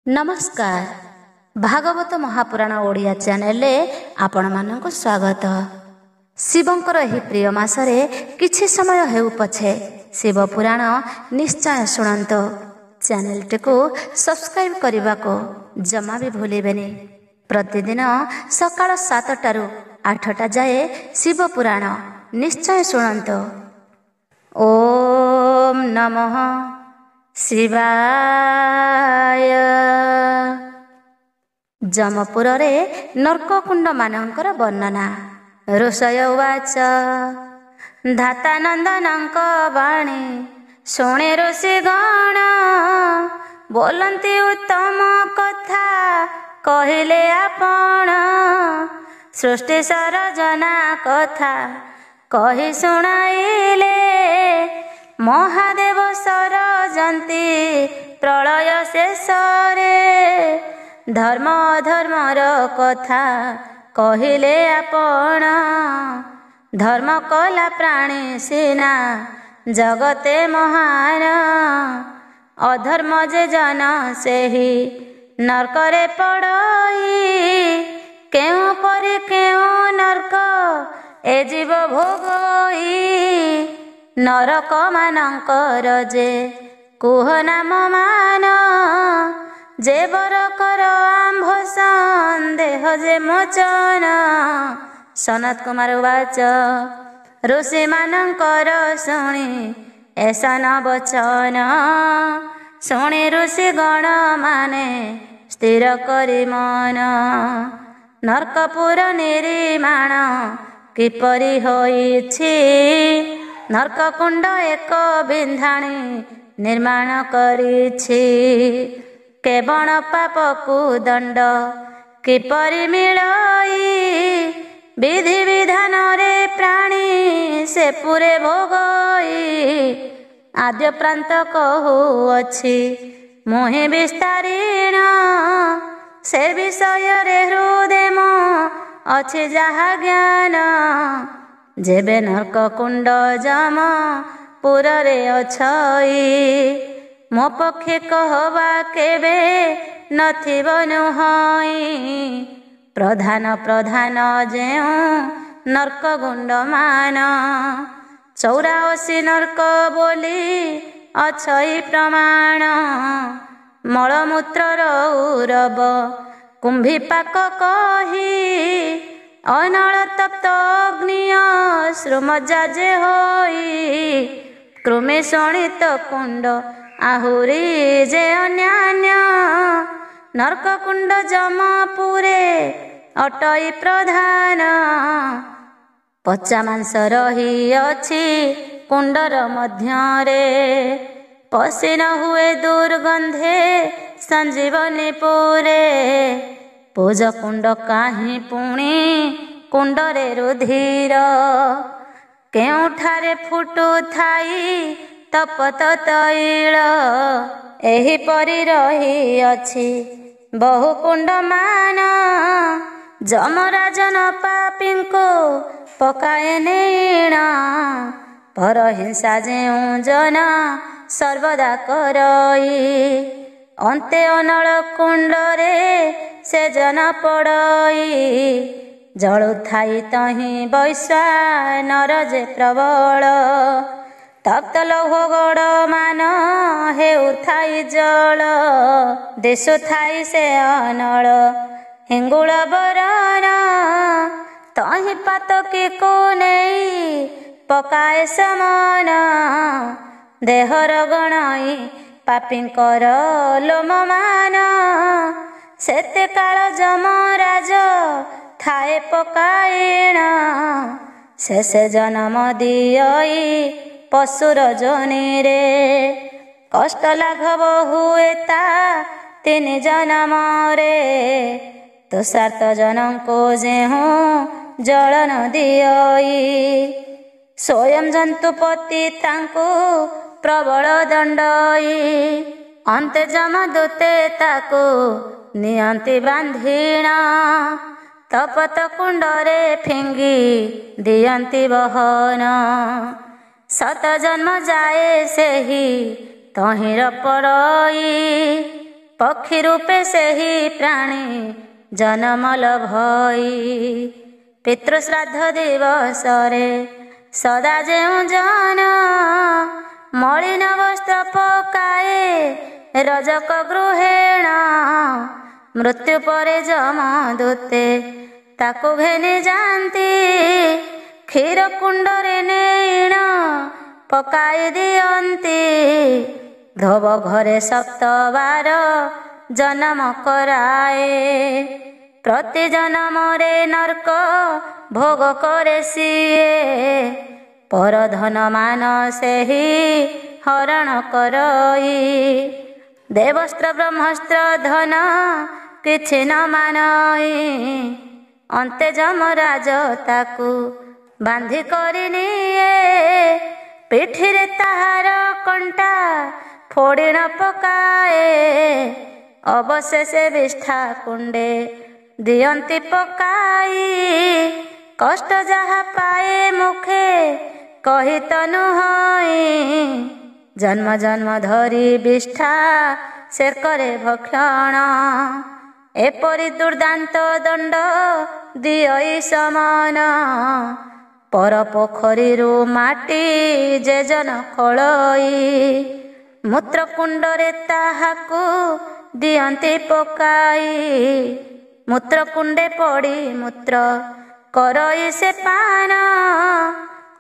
नमस्कार भागवत महापुराण ओडिया चैनल आपण मानक स्वागत। शिवंकर एही प्रिय मासरे किछि समय हेउ पछे शिव पुराण निश्चय शुणंतो। चैनल टिको सब्सक्राइब करने को जमा भी भूलिबेनी। प्रतिदिन सकाळ 7टारू 8टा जाए शिव पुराण निश्चय शुणंतो। ओम नमः शिवाय। जमपुर रे नर्ककुंड मानकर वर्णना। ऋषय उवाच धातानंदनंक वाणी शुणे ऋषि गण बोलंती उत्तम कथा कहिले आपण। सृष्टि सरजना कथा कहि शुणाइले महादेव सरजंती प्रलय शेषरे। धर्म अधर्मर कथा कहिले आपण। धर्म कला प्राणी सीना जगते महान। अधर्म जे जन सेही नरकरे पड़ई। केउ परि केउ नरक ए जीव भोगई। नरक मानकर जे कुह नाम मान। जे बर कर आंभ संदेह जे मोचन। सनत कुमार उवाच ऋषि मानकर शुणी ऐसा न बचन। शुणी ऋषि गण माने स्थिर करी मन। नरकपुर निर्माण किपरि होइछि। नरककुंड एक बिंधाणी निर्माण करिछि। केवल पापकु दंड किपरि मिलई। विधि विधान रे प्राणी से पुरे भोगई। आद्य प्रांत कहुअछि मुहि विस्तारीण। से विषय रे हृदय मो अछि जाहा ज्ञान। जेबे नरककुंड जम पुर रे अछई। मो पक्षे कहवा केबे नथिब नुहई। प्रधान प्रधान जेउ नरककुंड मान। 84 नरक बोली अछई प्रमाण। मलमूत्र रौरव कुंभिपाक कही। अनल तप्त अग्निय श्रुमजा जे होई। कृमि शोणित कुंड आहुरी जे अन्यान्य। नरककुंड जमपुरे अटई प्रधान। पचा मांस रही अछि कुंडर मध्यरे। पसी न हुए दुर्गंधे संजीवनी पुरे। पूज कुंड काहीं पुणी कुंडरे रुधिर। केउठारे फुटु थाई तपत तैल। एही परि रही अछि बहु कुंड मान। जमराजन पापींको पकाए नेण। पर हिंसा जेउ जन सर्वदा करई। अंते अनल कुंडरे से जन पड़ई। जळु थाई तही वैश्वानर जे प्रबल। तप्त लौह गड़ मान हेउ थाई जल। देश थाई से अनल हिंगुल बरन। तही पातकी को नेई पकाए समन। देहर गणई पापींकर लोम मान। सेते काल जमराज थाए पकाइण। शेषे जन्म दियई पशुर जोनि रे। कष्ट लाघव हुए ता 3 जन्म रे। तुषार्त जनम को जेहू जलन दियई। स्वयं जंतुपति तांको प्रबल दंडई। अंते जमदूते ताको नियंती बांधीण। तपत कुंडरे फिंगी दियंती बहन। 7 जन्म जाए सेही तहिर पड़ई। ପକ୍ଷୀ ରୂପେ ସେହି ପ୍ରାଣୀ ଜନମଲ ଭଇ। ପିତୃଶ୍ରାଦ୍ଧ ଦିବସରେ ସଦା ଯେଉଁ ଜନ ମଳିନ ବସ୍ତ୍ର ପକାଏ ରଜକ ଗୃହେଣ। ମୃତ୍ୟୁ ପରେ ଯମଦୂତେ ତାକୁ ଘେନି ଯାଆନ୍ତି କ୍ଷୀର କୁଣ୍ଡରେ ନେଇଣ ପକାଇ ଦିଅନ୍ତି। ଧୋବ ଘରେ ସପ୍ତବାର ଜନମ କରାଏ ପ୍ରତି ଜନମରେ ନର୍କ ଭୋଗ କରେ ସିଏ। ପରଧନ ମାନ ସେହି ହରଣ କରଇ ଦେବସ୍ତ୍ର ବ୍ରହ୍ମସ୍ତ୍ର ଧନ କିଛି ନ ମାନଇ। ଅନ୍ତେ ଯମରାଜ ତାକୁ ବାନ୍ଧି କରି ନିଏ ପିଠିରେ ତାହାର କଣ୍ଟା ଫୋଡ଼ିଣ ପକାଏ। ଅବଶେଷେ ବିଷ୍ଠା କୁଣ୍ଡେ ଦିଅନ୍ତି ପକାଇ କଷ୍ଟ ଯାହା ପାଏ ମୁଖେ କହି ତ ନୁହଁଇ। ଜନ୍ମ ଜନ୍ମ ଧରି ବିଷ୍ଠା ସେ କରେ ଭକ୍ଷଣ ଏପରି ଦୁର୍ଦାନ୍ତ ଦଣ୍ଡ ଦିଅଇ ସମନ। ପର ପୋଖରୀରୁ ମାଟି ଯେଜନ ଖୋଳଇ ମୂତ୍ରକୁଣ୍ଡରେ ତାହାକୁ ଦିଅନ୍ତି ପକାଇ। ମୂତ୍ରକୁଣ୍ଡେ ପଡ଼ି ମୂତ୍ର କରଇ ସେ ପାନ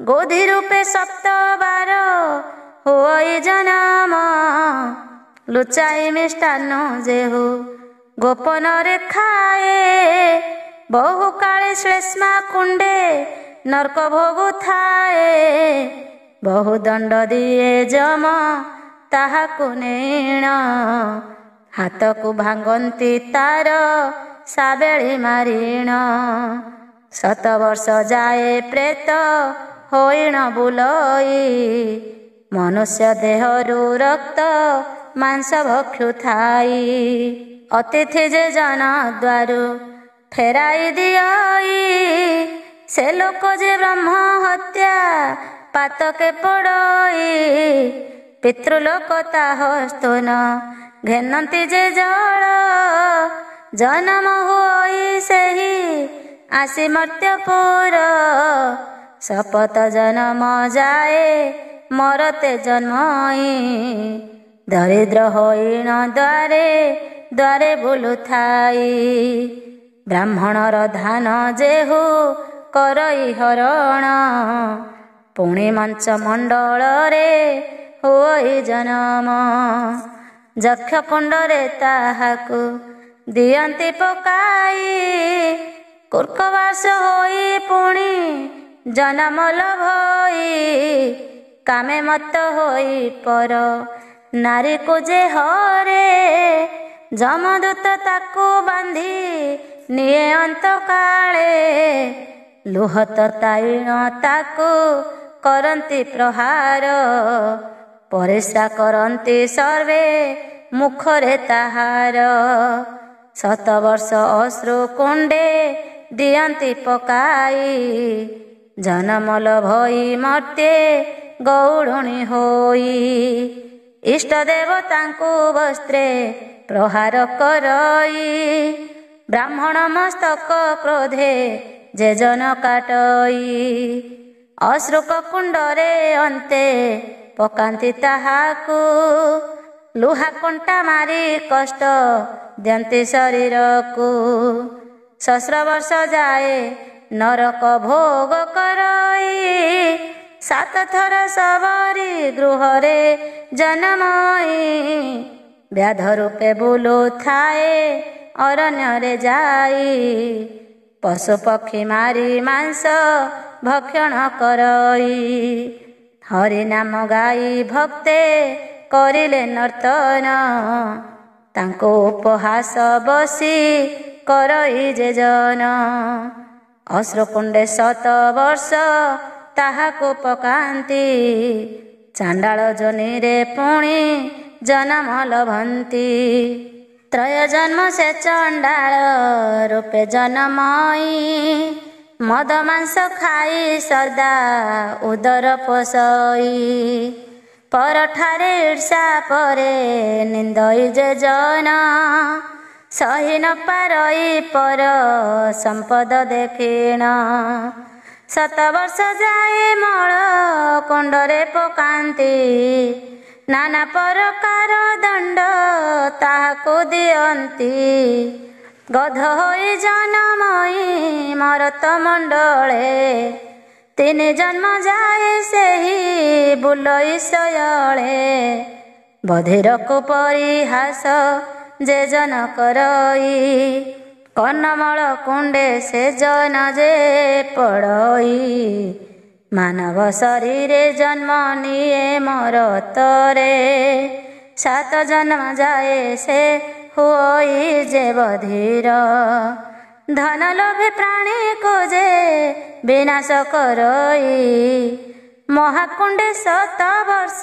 ଗୋଧି ରୂପେ ସପ୍ତବାର ହୋଇ ଜନମ। ଲୁଚାଇ ମିଷ୍ଟାନ୍ନ ଯେହୁ ଗୋପନରେ ଖାଏ ବହୁ କାଳେ ଶ୍ଳେଷ୍ମା କୁଣ୍ଡେ ନର୍କ ଭୋଗୁ ଥାଏ। ବହୁ ଦଣ୍ଡ ଦିଏ ଯମ ତାହାକୁ ନେଇଣ ହାତକୁ ଭାଙ୍ଗନ୍ତି ତାର ସାବେଳି ମାରିଣ। 7 ବର୍ଷ ଯାଏ ପ୍ରେତ ହୋଇଣ ବୁଲଇ ମନୁଷ୍ୟ ଦେହରୁ ରକ୍ତ ମାଂସ ଭକ୍ଷୁଥାଇ। ଅତିଥି ଯେ ଜନ ଦ୍ୱାରୁ ଫେରାଇ ଦିଅଇ ସେ ଲୋକ ଯେ ବ୍ରହ୍ମ ହତ୍ୟା ପାତକେ ପଡ଼ଇ। ପିତୃଲୋକ ତାହ ସ୍ତୋନ ଘେନନ୍ତି ଯେ ଜଳ ଜନମ ହୋଇ ସେହି ଆସି ମର୍ତ୍ତ୍ୟପୁର। ଶପଥ ଜନମ ଯାଏ ମରତେ ଜନ୍ମଇ ଦରିଦ୍ର ହୋଇଣ ଦ୍ୱାରେ ଦ୍ୱାରେ ବୁଲୁଥାଇ। ବ୍ରାହ୍ମଣର ଧାନ ଯେହୁ କରଇ ହରଣ ପୁଣି ମଞ୍ଚ ମଣ୍ଡଳରେ ହୋଇ ଜନମ। ଯକ୍ଷ କୁଣ୍ଡରେ ତାହାକୁ ଦିଅନ୍ତି ପକାଇ କୁର୍କବାସ ହୋଇ ପୁଣି ଜନମ ଲଭଇ। କାମେ ମତ୍ତ ହୋଇ ପର ନାରୀକୁ ଯେ ହରେ ଯମଦୂତ ତାକୁ ବାନ୍ଧି ନିଏ ଅନ୍ତକାଳେ। ଲୁହ ତତାଇଣ ତାକୁ କରନ୍ତି ପ୍ରହାର ପରିସ୍ରା କରନ୍ତି ସର୍ବେ ମୁଖରେ ତାହାର। 7 ବର୍ଷ ଅଶ୍ରୁ କୁଣ୍ଡେ ଦିଅନ୍ତି ପକାଇ ଜନମଲ ଭଇ ମର୍ତ୍ତେ ଗୌଡ଼ୁଣୀ ହୋଇ। ଇଷ୍ଟ ଦେବତାଙ୍କୁ ବସ୍ତ୍ରେ ପ୍ରହାର କରଇ ବ୍ରାହ୍ମଣ ମସ୍ତକ କ୍ରୋଧେ ଯେଜନ କାଟଇ। ଅଶ୍ରୁକ କୁଣ୍ଡରେ ଅନ୍ତେ ପକାନ୍ତି ତାହାକୁ ଲୁହା କଣ୍ଟା ମାରି କଷ୍ଟ ଦିଅନ୍ତି ଶରୀରକୁ। 7 ବର୍ଷ ଯାଏ ନରକ ଭୋଗ କରଇ 7 ଥର ସବରି ଗୃହରେ ଜନମଇ। ବ୍ୟାଧ ରୂପେ ବୁଲୁଥାଏ ଅରଣ୍ୟରେ ଯାଇ ପଶୁ ପକ୍ଷୀ ମାରି ମାଂସ ଭକ୍ଷଣ କରଇ। ହରି ନାମ ଗାଇ ଭକ୍ତେ କରିଲେ ନର୍ତ୍ତନ ତାଙ୍କୁ ଉପହାସ ବସି କରଇ ଯେଜନ। ଅଶ୍ରୁକୁଣ୍ଡେ 7 ବର୍ଷ ତାହାକୁ ପକାନ୍ତି ଚାଣ୍ଡାଳ ଯୋନିରେ ପୁଣି ଜନମ ଲଭନ୍ତି। ତ୍ରୟ ଜନ୍ମ ସେ ଚଣ୍ଡାଳ ରୂପେ ଜନମଇ ମଦ ମାଂସ ଖାଇ ସଦା ଉଦର ପୋଷଇ। परठारे ईर्षा परे निंदई जे जन सही न पारई पर संपद देखिण 7 वर्ष जाए मल कुंडरे पकांती नाना प्रकार दंड ताहाको दियंती गध होई जनमई मरत मंडले 3 जन्म जाए सेही बुलई शयले बधिरको परिहास जे जन करई कर्णमल कुंडे से जन जे पड़ई मानव शरीरे जन्म निये मरतरे 7 जन्म जाए से हुई जे बधिर धन लोभे प्राणी को जे विनाश करई महाकुंडे 7 वर्ष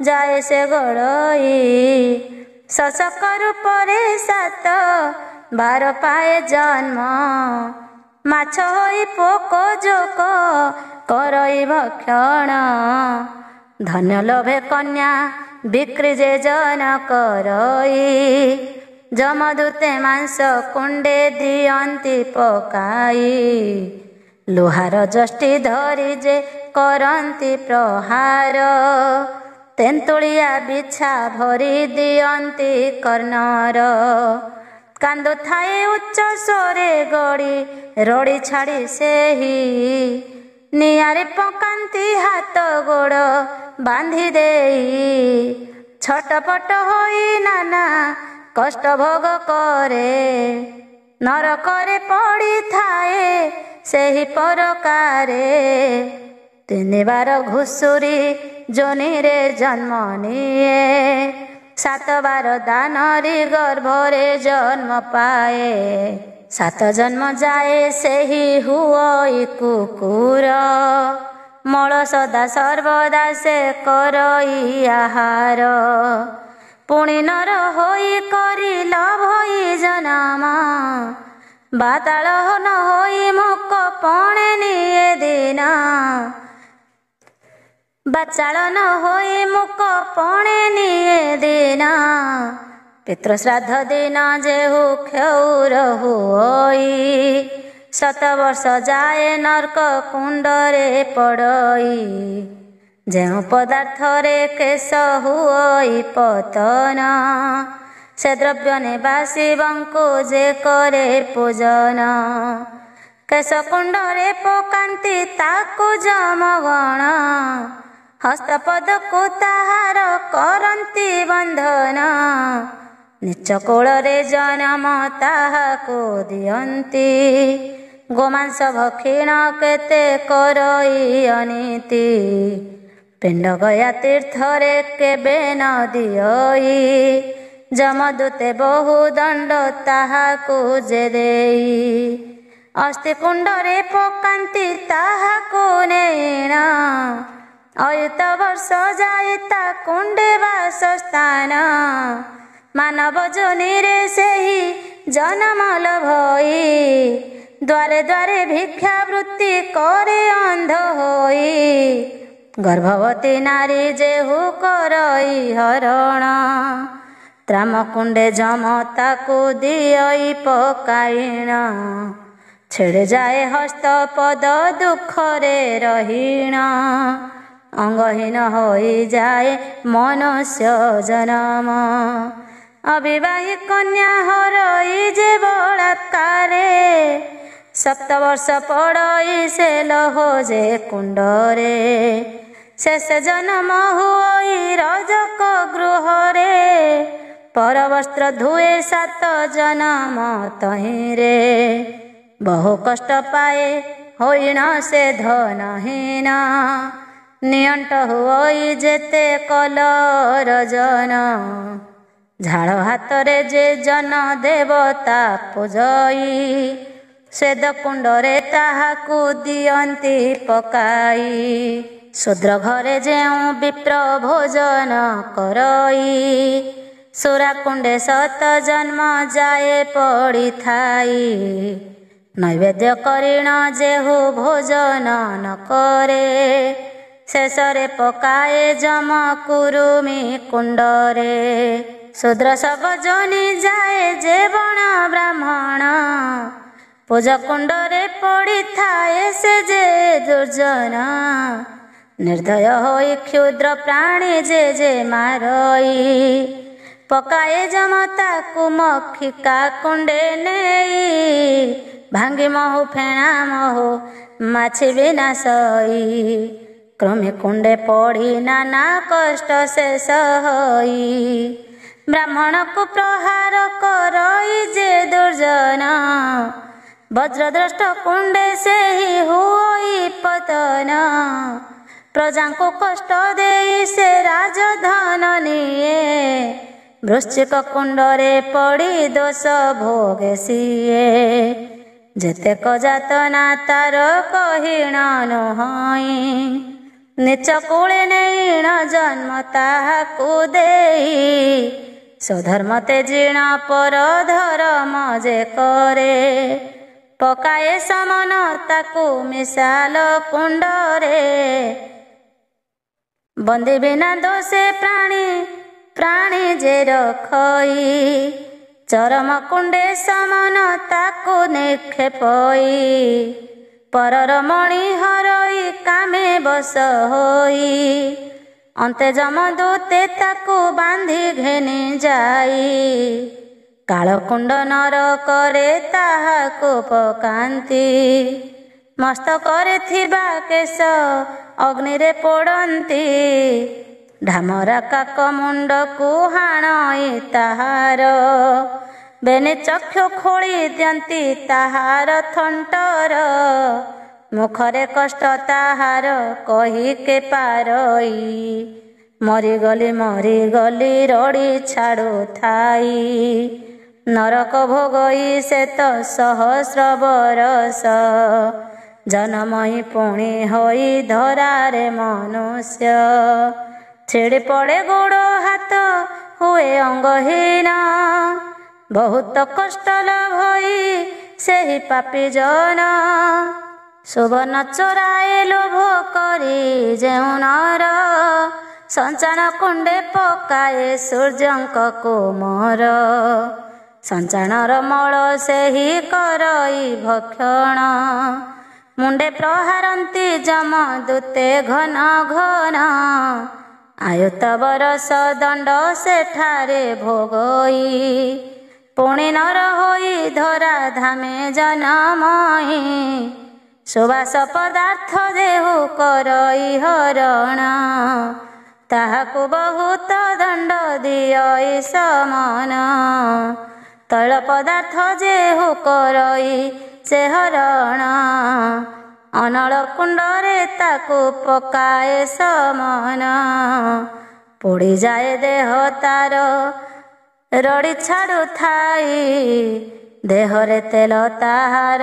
जाए से गड़ई शशक रूपरे 7 बार पाए जन्म माछ होई पोक जोक करई भक्षण धन्य लोभे कन्या बिक्री जे जन करई जमदूते मांस कुंडे दियंती पकाई लोहार जष्टि धरी जे करंती प्रहार तेंतुलिया बिछा भरी दियंती कर्णर कांदो थाए उच्च स्वरे गड़ी रड़ी छाड़ी सेही नियारे पकांती हाथ गोड़ बांधी देई छटपट होई नाना कष्ट भोग करे नरकरे पड़ी थाए सेही परकारे 3 बार घुसुरी जोनिरे जन्म निये 7 बार दानरी गर्भरे जन्म पाए 7 जन्म जाए सेही हुई कुकुर मल सदा सर्वदा से करई आहार पुणी नर होई करी लभई जन्म बाताल न होई मुक पणे निये दिन बाचाल न होई मुक पणे निये दिन पितृश्राद्ध दिन जेहु क्षौर हुई 7 वर्ष जाए नर्क कुंडरे पड़ई जेउ पदार्थरे केश हुई पतन से द्रव्य निवासी बंकु जे करे पूजन केश कुंडरे पकांती ताकु जमगण हस्तपद को ताहार करंती बंधन नीच कोଳରେ जन्म ताहाको दियंती गोमांस भक्षिण केते करई अनीति पिंड गया तीर्थरे केबे न दियई जमदूते बहु दंड ताहाको जे देई अस्थि कुंडरे पकांती ताहाको नेण अयुत वर्ष जाए ता कुंडे वासस्थान मानव जोनिरे सेही जन्म लभई द्वारे द्वारे भिक्षावृत्ति करे अंध होई गर्भवती नारी जेहु करई हरण त्रामकुंडे जमताकु दियई पकाइण छेड़ जाए हस्त पद दुखरे रहीण अंगहीन होई जाए मनुष्य जन्म अविवाही कन्या हरई जे बलात्कारे 7 वर्ष पड़ई से लहो जे कुंडरे शेष जन्म हुई रजक गृहरे परवस्त्र धुए 7 जन्म तहिरे बहु कष्ट पाए होइण से धनहीन नियंट हुई जेते कलर जन झाड़ हाथरे जे जन देवता पूजई स्वेद कुंडरे ताहाकु दियंती पकाई शूद्र घरे जेउ विप्र भोजन करई सुरा कुंडे 7 जन्म जाए पड़ी थाई नैवेद्य करिण जेहु भोजन न करे ଶେଷରେ ପକାଏ ଯମ କୁରୁମି କୁଣ୍ଡରେ। ଶୂଦ୍ର ସବ ଜନି ଯାଏ ଯେ ବଣ ବ୍ରାହ୍ମଣ, ପୂଜ କୁଣ୍ଡରେ ପଡ଼ିଥାଏ ସେ ଯେ ଦୁର୍ଜନ। ନିର୍ଦ୍ଦୟ ହୋଇ କ୍ଷୁଦ୍ର ପ୍ରାଣୀ ଯେ ମାରଇ, ପକାଏ ଯମ ତାକୁ ମକ୍ଷିକା କୁଣ୍ଡେ ନେଇ। ଭାଙ୍ଗି ମହୁ ଫେଣା ମହୁ ମାଛି ବିନାଶଇ, କୃମି କୁଣ୍ଡେ ପଡ଼ି ନାନା କଷ୍ଟ ଶେଷ ହୋଇ। ବ୍ରାହ୍ମଣକୁ ପ୍ରହାର କରଇ ଯେ ଦୁର୍ଜନ, ବଜ୍ରଦ୍ରଷ୍ଟ କୁଣ୍ଡେ ସେହି ହୁଇ ପତନ। ପ୍ରଜାଙ୍କୁ କଷ୍ଟ ଦେଇ ସେ ରାଜଧନ ନିଏ, ବୃଶ୍ଚିକ କୁଣ୍ଡରେ ପଡ଼ି ଦୋଷ ଭୋଗେ ସିଏ। ଯେତେକ ଯାତନା ତାର କହିଣ ନୁହଇଁ, ନିଚ କୂଳେ ନେଇଣ ଜନ୍ମ ତାହାକୁ ଦେଇ। ସ୍ୱଧର୍ମ ତେଜିଣ ପର ଧର୍ମ ଯେ କରେ, ପକାଏ ସମନ ତାକୁ ମିଶାଲ କୁଣ୍ଡରେ। ବନ୍ଦୀ ବିନା ଦୋଷେ ପ୍ରାଣୀ ଯେ ରଖଇ, ଚରମ କୁଣ୍ଡେ ସମନ ତାକୁ ନିକ୍ଷେପଇ। ପରର ମଣି ହରଇ କାମେ ବଶ ହୋଇ, ଅନ୍ତେ ଯମଦୂତେ ତାକୁ ବାନ୍ଧି ଘେନି ଯାଇ। କାଳକୁଣ୍ଡ ନରକରେ ତାହାକୁ ପକାନ୍ତି, ମସ୍ତକରେ ଥିବା କେଶ ଅଗ୍ନିରେ ପୋଡ଼ନ୍ତି। ଢାମରା କାକ ମୁଣ୍ଡକୁ ହାଣଇ ତାହାର, ବେନି ଚକ୍ଷୁ ଖୋଳି ଦିଅନ୍ତି ତାହାର ଥଣ୍ଟର। ମୁଖରେ କଷ୍ଟ ତାହାର କହି କେ ପାରଇ, ମରିଗଲି ରଡ଼ି ଛାଡ଼ୁଥାଇ। ନରକ ଭୋଗଇ ସେ ତ ସହସ୍ର ବରଷ, ଜନମଇ ପୁଣି ହୋଇ ଧରାରେ ମନୁଷ୍ୟ। ଛିଡ଼ି ପଡ଼େ ଗୋଡ଼ ହାତ ହୁଏ ଅଙ୍ଗହୀନ, ବହୁତ କଷ୍ଟ ଲଭଇ ସେହି ପାପୀ ଜନ। ସୁବର୍ଣ୍ଣ ଚୋରାଏ ଲୋଭ କରି ଯେଉଁ ନର, ସଞ୍ଚାଣ କୁଣ୍ଡେ ପକାଏ ସୂର୍ଯ୍ୟଙ୍କ କୁମର। ସଞ୍ଚାଣର ମଳ ସେହି କରଇ ଭକ୍ଷଣ, ମୁଣ୍ଡେ ପ୍ରହାରନ୍ତି ଯମଦୂତେ ଘନ ଘନ। ଆୟୁତ ବରଷ ଦଣ୍ଡ ସେଠାରେ ଭୋଗଇ, ପୁଣି ନର ହୋଇ ଧରା ଧାମେ ଜନମଇ। ସୁବାସ ପଦାର୍ଥ ଦେହୁ କରଇ ହରଣ, ତାହାକୁ ବହୁତ ଦଣ୍ଡ ଦିଅଇ ସମନ। ତୈଳ ପଦାର୍ଥ ଯେହୁ କରଇ ସେ ହରଣ, ଅନଳ କୁଣ୍ଡରେ ତାକୁ ପକାଏ ସମନ। ପୋଡ଼ିଯାଏ ଦେହ ତାର ରଡ଼ି ଛାଡ଼ୁଥାଇ, ଦେହରେ ତେଲ ତାହାର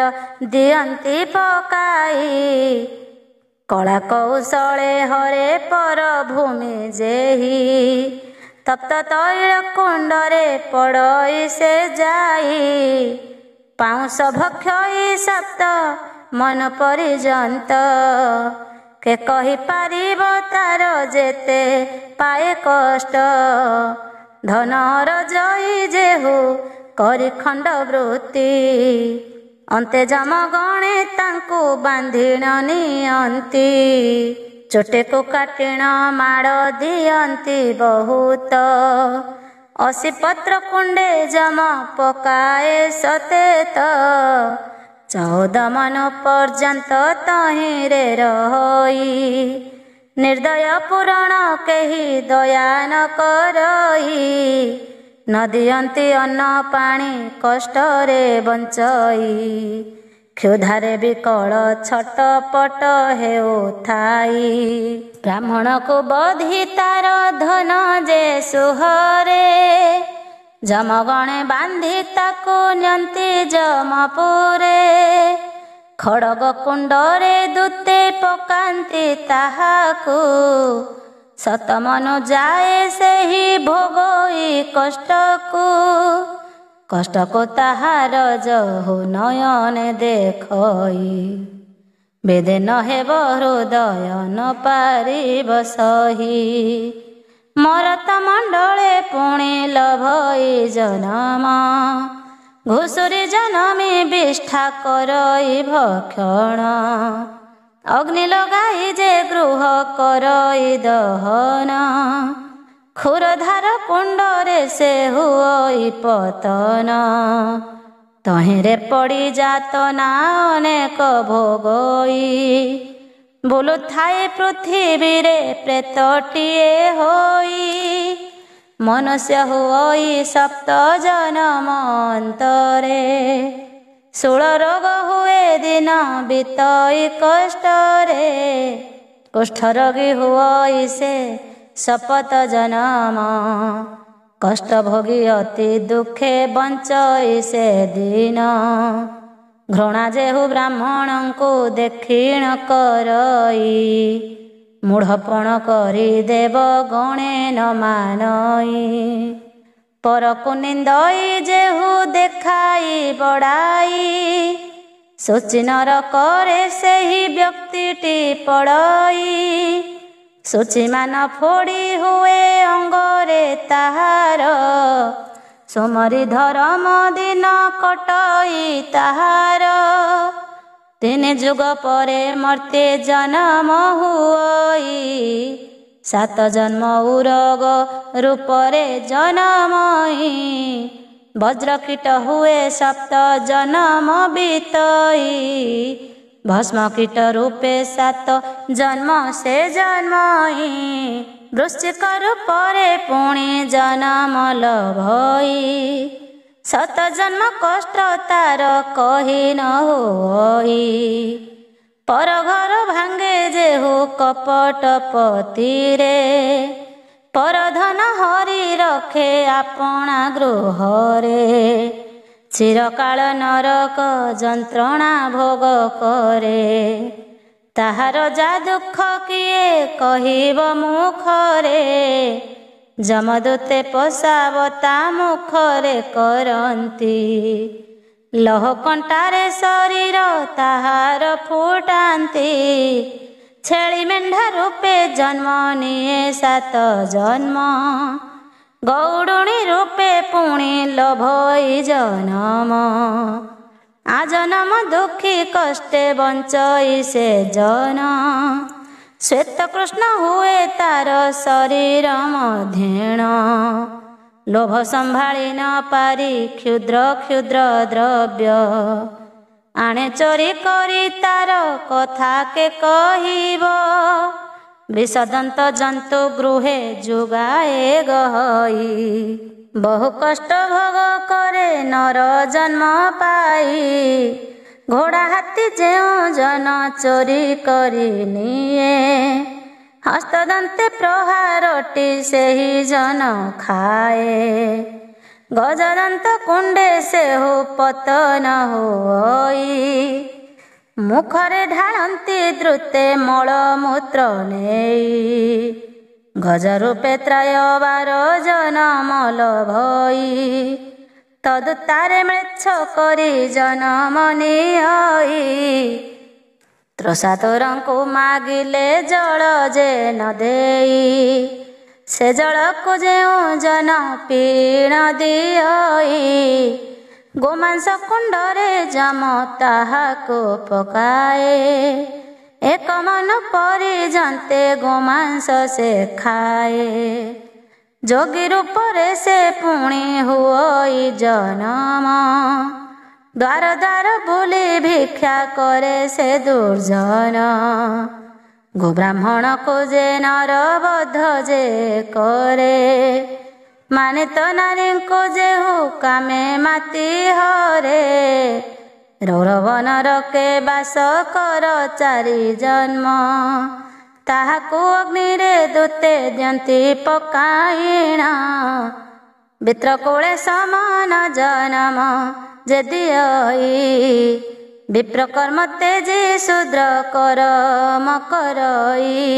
ଦିଅନ୍ତି ପକାଇ। କଳା କୌଶଳେ ହରେ ପର ଭୂମି ଯେହି, ତପ୍ତ ତୈଳ କୁଣ୍ଡରେ ପଡ଼ଇ ସେ ଯାଇ। ପାଉଁଶ ଭକ୍ଷଇ ସପ୍ତ ମନ ପରିଜନ୍ତ, କେ କହିପାରିବ ତାର ଯେତେ ପାଏ କଷ୍ଟ। ଧନର ଜୟୀ ଯେହୁ କରି ଖଣ୍ଡ ବୃତ୍ତି, ଅନ୍ତେ ଯମଗଣେ ତାଙ୍କୁ ବାନ୍ଧିଣ ନିଅନ୍ତି। ଚୋଟେକୁ କାଟିଣ ମାଡ଼ ଦିଅନ୍ତି ବହୁତ, ଅସି ପତ୍ର କୁଣ୍ଡେ ଯମ ପକାଏ ସତେତ। 14 ମନ ପର୍ଯ୍ୟନ୍ତ ତହିଁରେ ରହି, ନିର୍ଦ୍ଦୟ ପୂରଣ କେହି ଦୟା ନ କରଇ। ନ ଦିଅନ୍ତି ଅନ୍ନ ପାଣି କଷ୍ଟରେ ବଞ୍ଚଇ, କ୍ଷୁଧାରେ ବିକଳ ଛଟପଟ ହେଉଥାଇ। ବ୍ରାହ୍ମଣକୁ ବଧି ତାର ଧନ ଯେ ସୁହରେ, ଯମଗଣେ ବାନ୍ଧି ତାକୁ ନିଅନ୍ତି ଯମପୁରେ। ଖଡ଼ଗ କୁଣ୍ଡରେ ଦୂତେ ପକାନ୍ତି ତାହାକୁ, ସତମନୁ ଯାଏ ସେହି ଭୋଗଇ କଷ୍ଟକୁ। କଷ୍ଟକୁ ତାହାର ଯହୁ ନୟନେ ଦେଖଇ, ବେଦେ ନ ହେବ ହୃଦୟ ନ ପାରିବ ସହି। ମରତ ମଣ୍ଡଳେ ପୁଣି ଲଭଇ ଜନମ, ଘୁଷୁରି ଜନମି ବିଷ୍ଠା କରଇ ଭକ୍ଷଣ। ଅଗ୍ନି ଲଗାଇ ଯେ ଗୃହ କରଇ ଦହନ, କ୍ଷୁରଧାର କୁଣ୍ଡରେ ସେ ହୁଅଇ ପତନ। ତହିଁରେ ପଡ଼ି ଯାତନା ଅନେକ ଭୋଗଇ, ବୁଲୁଥାଏ ପୃଥିବୀରେ ପ୍ରେତଟିଏ ହୋଇ। ମନୁଷ୍ୟ ହୁଅଇ ସପ୍ତ ଜନମ ଅନ୍ତରେ, ଶୂଳ ରୋଗ ହୁଏ ଦିନ ବିତଇ କଷ୍ଟରେ। କୁଷ୍ଠରୋଗୀ ହୁଅଇ ସେ ଶପଥ ଜନମ, କଷ୍ଟ ଭୋଗୀ ଅତି ଦୁଃଖେ ବଞ୍ଚଇ ସେ ଦିନ। ଘୃଣା ଯେହୁ ବ୍ରାହ୍ମଣଙ୍କୁ ଦେଖିଣ କରଇ, ମୂଢ଼ପଣ କରି ଦେବ ଗଣେ ନ ମାନଇ। ପରକୁ ନିନ୍ଦଇ ଯେହୁ ଦେଖାଇ ବଡ଼ାଇ, ଶୁଚି ନର କରେ ସେହି ବ୍ୟକ୍ତିଟି ପଡ଼ଇ। ଶୁଚିମାନ ଫୋଡ଼ି ହୁଏ ଅଙ୍ଗରେ ତାହାର, ସୁମରି ଧରମ ଦିନ କଟଇ ତାହାର। 3 ଯୁଗ ପରେ ମର୍ତ୍ତେ ଜନମ ହୁଅଇ, 7 ଜନ୍ମ ଉରଗ ରୂପରେ ଜନମଇ। ବଜ୍ରକୀଟ ହୁଏ ସପ୍ତ ଜନମ ବିତଇ, ଭସ୍ମ କୀଟ ରୂପେ 7 ଜନ୍ମ ସେ ଜନ୍ମଇ। ବୃଶ୍ଚିକ ରୂପରେ ପୁଣି ଜନମ ଲଭଇ, 7 ଜନ୍ମ କଷ୍ଟ ତାର କହି ନ ହୁଅଇ। ପର ଘର ଭାଙ୍ଗେ ଯେହୁ କପଟ ପତିରେ, ପରଧନ ହରି ରଖେ ଆପଣା ଗୃହରେ। ଚିରକାଳ ନରକ ଯନ୍ତ୍ରଣା ଭୋଗ କରେ, ତାହାର ଯା ଦୁଃଖ କିଏ କହିବ ମୁଖରେ। ଯମଦୂତେ ପୋଷାବ ତା ମୁଖରେ କରନ୍ତି, ଲହ କଣ୍ଟାରେ ଶରୀର ତାହାର ଫୁଟାନ୍ତି। ଛେଳି ମେଣ୍ଢା ରୂପେ ଜନ୍ମ ନିଏ 7 ଜନ୍ମ, ଗଉଡ଼ୁଣୀ ରୂପେ ପୁଣି ଲଭଇ ଜନମ। ଆଜନମ ଦୁଃଖୀ କଷ୍ଟେ ବଞ୍ଚଇ ସେ ଜନ, ଶ୍ଵେତ କୃଷ୍ଣ ହୁଏ ତାର ଶରୀର ମଧ୍ୟେଣ। ଲୋଭ ସମ୍ଭାଳି ନ ପାରି କ୍ଷୁଦ୍ର କ୍ଷୁଦ୍ର ଦ୍ରବ୍ୟ, ଆଣେ ଚୋରି କରି ତାର କଥା କେ କହିବ। ବିଷଦନ୍ତ ଜନ୍ତୁ ଗୃହେ ଯୁଗାଏ ଗହଇ, ବହୁ କଷ୍ଟ ଭୋଗ କରେ ନର ଜନ୍ମ ପାଇ। ଘୋଡ଼ା ହାତୀ ଯେଉଁ ଜନ ଚୋରି କରି ନିଏ, ହସ୍ତଦନ୍ତେ ପ୍ରହାରଟି ସେହି ଜନ ଖାଏ। ଗଜଦନ୍ତ କୁଣ୍ଡେ ସେହୁ ପତନ ହୁଅଇ, ମୁଖରେ ଢାଳନ୍ତି ଦ୍ରୁତେ ମଳମୂତ୍ର ନେଇ। ଗଜ ରୂପେ ତ୍ରୟ 12 ଜନମ ଲଭଇ, ତଦୁତ୍ତାରେ ମ୍ଲେଚ୍ଛ କରି ଜନମ ନିଅଇ। ତୃଷାତୁରଙ୍କୁ ମାଗିଲେ ଜଳ ଯେ ନ ଦେଇ, ସେ ଜଳକୁ ଯେଉଁ ଜନ ପିଣ ଦିଅଇ। ଗୋମାଂସ କୁଣ୍ଡରେ ଯମ ତାହାକୁ ପକାଏ, ଏକ ମନ ପରିଜନ୍ତେ ଗୋମାଂସ ସେ ଖାଏ। ଯୋଗୀ ରୂପରେ ସେ ପୁଣି ହୁଅଇ ଜନମ, ଦ୍ୱାର ଦ୍ୱାର ବୁଲି ଭିକ୍ଷା କରେ ସେ ଦୁର୍ଜନ। ଗୋବ୍ରାହ୍ମଣକୁ ଯେ ନର ବଧ ଯେ କରେ, ମାନିତ ନାରୀଙ୍କୁ ଯେହୁ କାମେ ମାତି ହରେ। ରୌରବ ନରକେ ବାସ କର 4 ଜନ୍ମ, ତାହାକୁ ଅଗ୍ନିରେ ଦୂତେ ଦିଅନ୍ତି ପକାଇଣ। ବିତ୍ରକୂଳେ ସମାନ ଜନମ ଯେ ଦିଅଇ, ବିପ୍ରକର୍ମ ତେଜି ଶୂଦ୍ର କରମ କରଇ।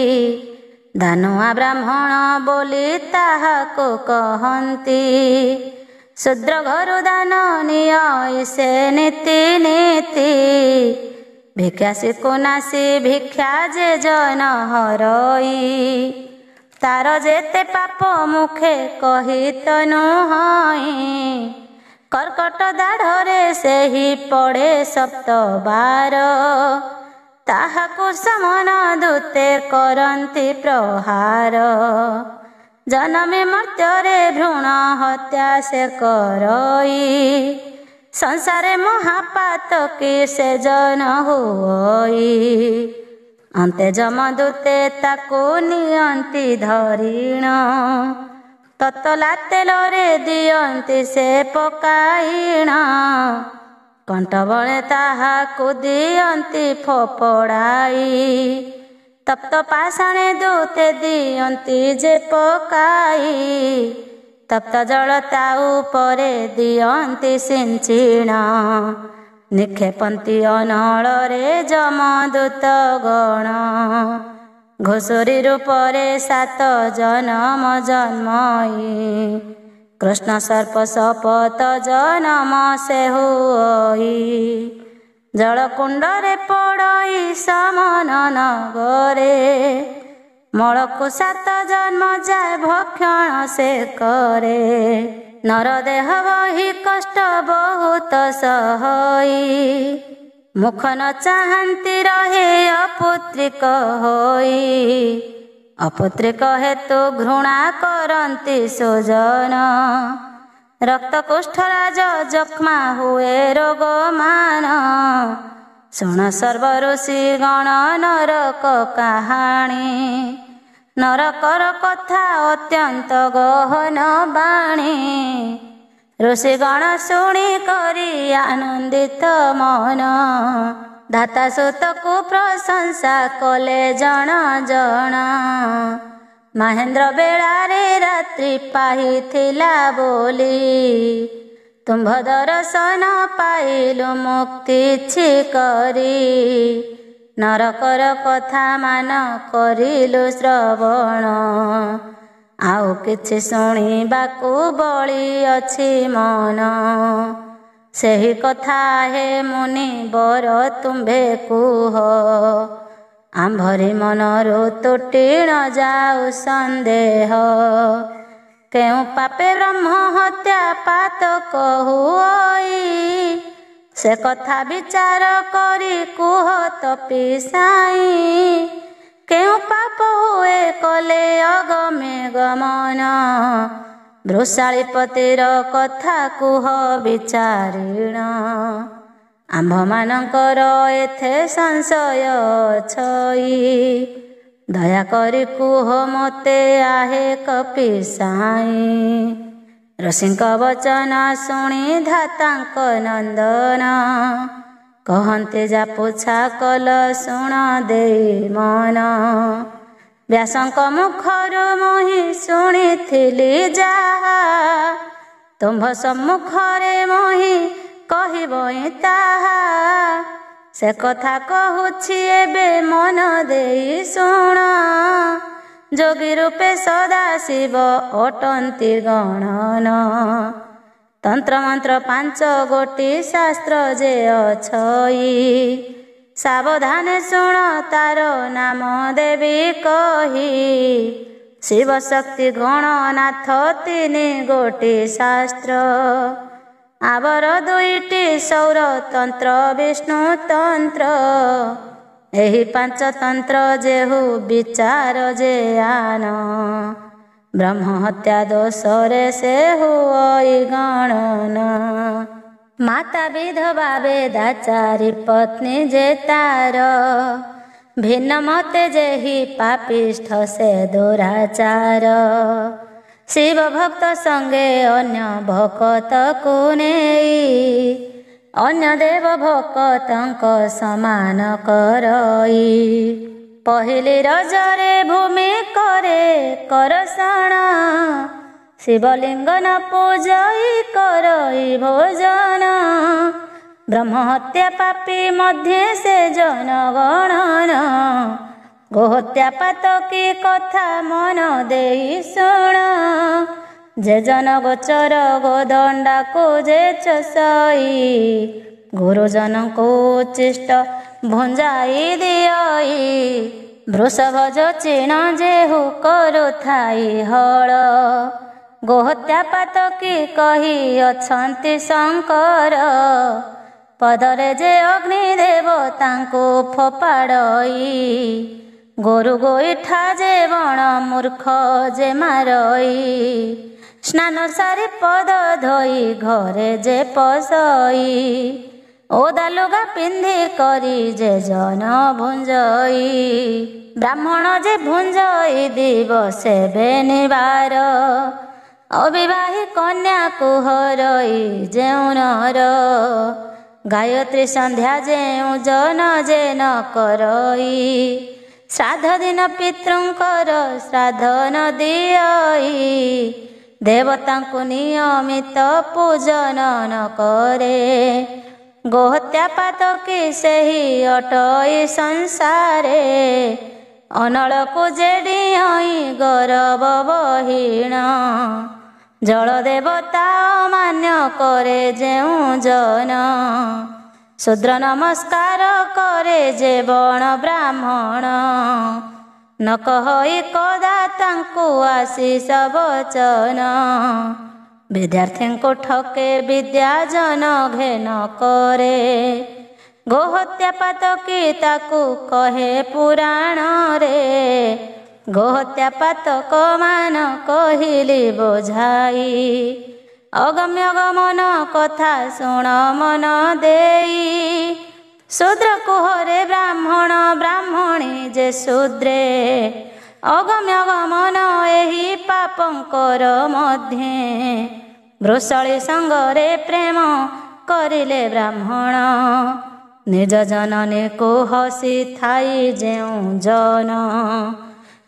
ଧାନୁଆ ବ୍ରାହ୍ମଣ ବୋଲି ତାହାକୁ କହନ୍ତି, ଶୂଦ୍ର ଘରୁ ଦାନ ନିଅଇ ସେ ନୀତି ନୀତି। ଭିକ୍ଷା ଶିକୁନାସି ଭିକ୍ଷା ଯେ ଜନ ହରଇ ତାର ଯେତେ ପାପ ମୁଖେ କହିତ ନୁହଁ କର୍କଟ ଦାଢ଼ରେ ସେହି ପଡ଼େ ସପ୍ତବାର ତାହାକୁ ସମନ ଦୂତେ କରନ୍ତି ପ୍ରହାର ଜନମି ମର୍ତ୍ତ୍ୟରେ ଭ୍ରୂଣ ହତ୍ୟା ସେ କରଇ ସଂସାରେ ମହାପାତକୀ ସେ ଜନ ହୁଅଇ ଅନ୍ତେ ଯମଦୂତେ ତାକୁ ନିଅନ୍ତି ଧରିଣ ତତଲା ତେଲରେ ଦିଅନ୍ତି ସେ ପକାଇଣ କଣ୍ଟବଳେ ତାହାକୁ ଦିଅନ୍ତି ଫୋପଡ଼ାଇ ତପ୍ତ ପାଷାଣେ ଦୂତେ ଦିଅନ୍ତି ଯେ ପକାଇ ତପ୍ତ ଜଳ ତା ଉପରେ ଦିଅନ୍ତି ସିଞ୍ଚିଣ ନିକ୍ଷେପନ୍ତି ଅନଳରେ ଯମଦୂତ ଗଣ ଘୁଷୁରୀ ରୂପରେ 7 ଜନମ ଜନ୍ମଇ କୃଷ୍ଣ ସର୍ପ ଶପଥ ଜନମ ସେ ହୁଅଇ ଜଳକୁଣ୍ଡରେ ପଡ଼ଇ ସମନ ନଗରେ ମଳକୁ 7 ଜନ୍ମ ଯାଏ ଭକ୍ଷଣ ସେ କରେ ନରଦେହ ବହି କଷ୍ଟ ବହୁତ ସହଇ ମୁଖ ନ ଚାହାନ୍ତି ରହେ ଅପୁତ୍ରିକ ହୋଇ ଅପୁତ୍ରିକ ହେତୁ ଘୃଣା କରନ୍ତି ସୁଜନ ରକ୍ତ କୁଷ୍ଠରାଜ ଯକ୍ଷ୍ମା ହୁଏ ରୋଗମାନ ଶୁଣ ସର୍ବ ଋଷି ଗଣ ନରକ କାହାଣୀ ନରକର କଥା ଅତ୍ୟନ୍ତ ଗହନ ବାଣୀ ଋଷିଗଣ ଶୁଣି କରି ଆନନ୍ଦିତ ମନ ଧାତା ସୁତକୁ ପ୍ରଶଂସା କଲେ ଜଣ ଜଣ ମହେନ୍ଦ୍ର ବେଳାରେ ରାତ୍ରି ପାହିଥିଲା ବୋଲି ତୁମ୍ଭ ଦର୍ଶନ ପାଇଲୁ ମୁକ୍ତି କରି ନରକର କଥା ମାନ କରିଲୁ ଶ୍ରବଣ ଆଉ କିଛି ଶୁଣିବାକୁ ବଳି ଅଛି ମନ ସେହି କଥା ହେ ମୁନି ବର ତୁମ୍ଭେ କୁହ ଆମ୍ଭରି ମନରୁ ତୁଟି ନ ଯାଉ ସନ୍ଦେହ କେଉଁ ପାପେ ବ୍ରହ୍ମ ହତ୍ୟା ପାତକ ହୁଅଇ ସେ କଥା ବିଚାର କରି କୁହ ତପି ସାଇ କେଉଁ ପାପ ହୁଏ କଲେ ଅଗମେ ଗମନ ବୃଷାଳୀପତିର କଥା କୁହ ବିଚାରିଣ ଆମ୍ଭମାନଙ୍କର ଏଥେ ସଂଶୟ ଛଇ ଦୟାକରି କୁହ ମୋତେ ଆହେ କପି ସାଇ ଋଷିଙ୍କ ବଚନ ଶୁଣି ଧାତାଙ୍କ ନନ୍ଦନ କହନ୍ତି ଯା ପୁଛା କଲ ଶୁଣ ଦେଇ ମନ ବ୍ୟାସଙ୍କ ମୁଖରୁ ମୁହିଁ ଶୁଣିଥିଲି ଯାହା ତୁମ୍ଭ ସମ୍ମୁଖରେ ମୁହିଁ କହିବଇ ତାହା ସେ କଥା କହୁଛି ଏବେ ମନ ଦେଇ ଶୁଣ ଯୋଗୀ ରୂପେ ସଦାଶିବ ଅଟନ୍ତି ଗଣନ ତନ୍ତ୍ର ମନ୍ତ୍ର 5 ଗୋଟି ଶାସ୍ତ୍ର ଯେ ଅଛଇ ସାବଧାନେ ଶୁଣ ତାର ନାମ ଦେବି କହି ଶିବ ଶକ୍ତି ଗଣନାଥ 3 ଗୋଟି ଶାସ୍ତ୍ର ଆବର 2ଟି ସୌର ତନ୍ତ୍ର ବିଷ୍ଣୁ ତନ୍ତ୍ର ଏହି 5 ତନ୍ତ୍ର ଯେହୁ ବିଚାର ଯେ ଆନ ବ୍ରହ୍ମ ହତ୍ୟା ଦୋଷରେ ସେ ହୁଅଇ ଗଣନ ମାତା ବିଧବା ବେଦାଚାରୀ ପତ୍ନୀ ଯେ ତାର ଭିନ୍ନ ମତେ ଯେହି ପାପିଷ୍ଠ ସେ ଦୁରାଚାର ଶିବ ଭକ୍ତ ସଙ୍ଗେ ଅନ୍ୟ ଭକତକୁ ନେଇ ଅନ୍ୟ ଦେବ ଭକତଙ୍କ ସମାନ କରଇ ପହିଲି ରଜରେ ଭୂମି କରେ କରସଣ ଶିବଲିଙ୍ଗ ନ ପୂଜଇ କରଇ ଭୋଜନ ବ୍ରହ୍ମ ହତ୍ୟା ପାପୀ ମଧ୍ୟ ସେ ଜନଗଣନ ଗୋହତ୍ୟା ପାତକୀ କଥା ମନ ଦେଇ ଶୁଣ ଯେ ଜନ ଗୋଚର ଗୋଦଣ୍ଡାକୁ ଯେ ଚଷଇ ଗୁରୁଜନଙ୍କୁ ଉଚ୍ଚିଷ୍ଟ ଭୁଞ୍ଜାଇ ଦିଅଇ ବୃଷଭଜ ଚିଣ ଯେହୁ କରୁଥାଇ ହଳ। ଗୋହତ୍ୟା ପାତ କି କହି ଅଛନ୍ତି ଶଙ୍କର ପଦରେ ଯେ ଅଗ୍ନିଦେବ ତାଙ୍କୁ ଫୋପାଡ଼ଇ। ଗୋରୁ ଗୋଇଠା ଯେ ବଣ ମୂର୍ଖ ଯେ ମାରଇ ସ୍ନାନ ସାରି ପଦ ଧୋଇ ଘରେ ଯେ ପଶଇ। ଓଦା ଲୁଗା ପିନ୍ଧି କରି ଯେ ଜନ ଭୁଞ୍ଜଇ ବ୍ରାହ୍ମଣ ଯେ ଭୁଞ୍ଜଇ ଦିବସେ ବେନିବାର ଅବିବାହୀ କନ୍ୟାକୁ ହରଇ ଯେଉଁ ନର। ଗାୟତ୍ରୀ ସନ୍ଧ୍ୟା ଯେଉଁ ଜନ ଯେ ନ କରଇ ଶ୍ରାଦ୍ଧ ଦିନ ପିତୃଙ୍କର ଶ୍ରାଦ୍ଧ ନ ଦିଅଇ ଦେବତାଙ୍କୁ ନିୟମିତ ପୂଜନ ନ କରେ। ଗୋହତ୍ୟା ପାତ କି ସେହି ଅଟଇ ସଂସାରେ ଅନଳକୁ ଯେ ଡିଅଇ ଗରବ ବହିଣ। ଜଳ ଦେବତା ଅମାନ୍ୟ କରେ ଯେଉଁ ଜନ ଶୂଦ୍ର ନମସ୍କାର କରେ ଯେ ବଣ ବ୍ରାହ୍ମଣ। ନ କହଇ କଦା ତାଙ୍କୁ ଆଶିଷ ବଚନ ବିଦ୍ୟାର୍ଥୀଙ୍କୁ ଠକେ ବିଦ୍ୟା ଜନ ଘେନ କରେ। ଗୋହତ୍ୟା ପାତ କି ତାକୁ କହେ ପୁରାଣରେ ଗୋହତ୍ୟା ପାତକ ମାନ କହିଲି ବୋଝାଇ। ଅଗମ୍ୟ ଗମନ କଥା ଶୁଣ ମନ ଦେଇ ଶୂଦ୍ର କୁହରେ ବ୍ରାହ୍ମଣ ବ୍ରାହ୍ମଣୀ ଯେ ଶୂଦ୍ରେ। ଅଗମ୍ୟ ଗମନ ଏହି ପାପଙ୍କର ମଧ୍ୟେ ବୃଷଳି ସଙ୍ଗରେ ପ୍ରେମ କରିଲେ ବ୍ରାହ୍ମଣ। ନିଜ ଜନନୀକୁ ହସି ଥାଇ ଯେଉଁ ଜନ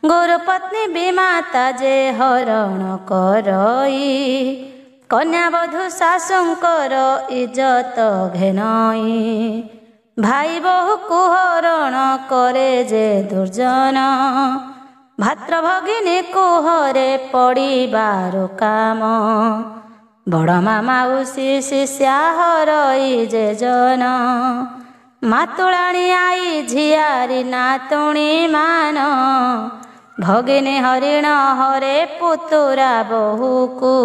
ଗୁରୁ ପତ୍ନୀ ବିମାତା ଯେ ହରଣ କରଇ କନ୍ୟା ବଧୂ ଶାଶୁଙ୍କର ଇଜତ ଘେନଇ। ଭାଇ ବୋହୂକୁ ହରଣ କରେ ଯେ ଦୁର୍ଜନ ଭାତ୍ର ଭଗିନୀକୁ ହରେ ପଡ଼ିବାର କାମ। ବଡ଼ ମାଉସୀ ଶିଷ୍ୟା ହରଇ ଯେ ଜନ ମାତୁଳାଣୀ ଆଇ ଝିଆରୀ ନାତୁଣୀ ମାନ ଭଗିନୀ ହରିଣ ହରେ ପୁତୁରା ବୋହୂକୁ।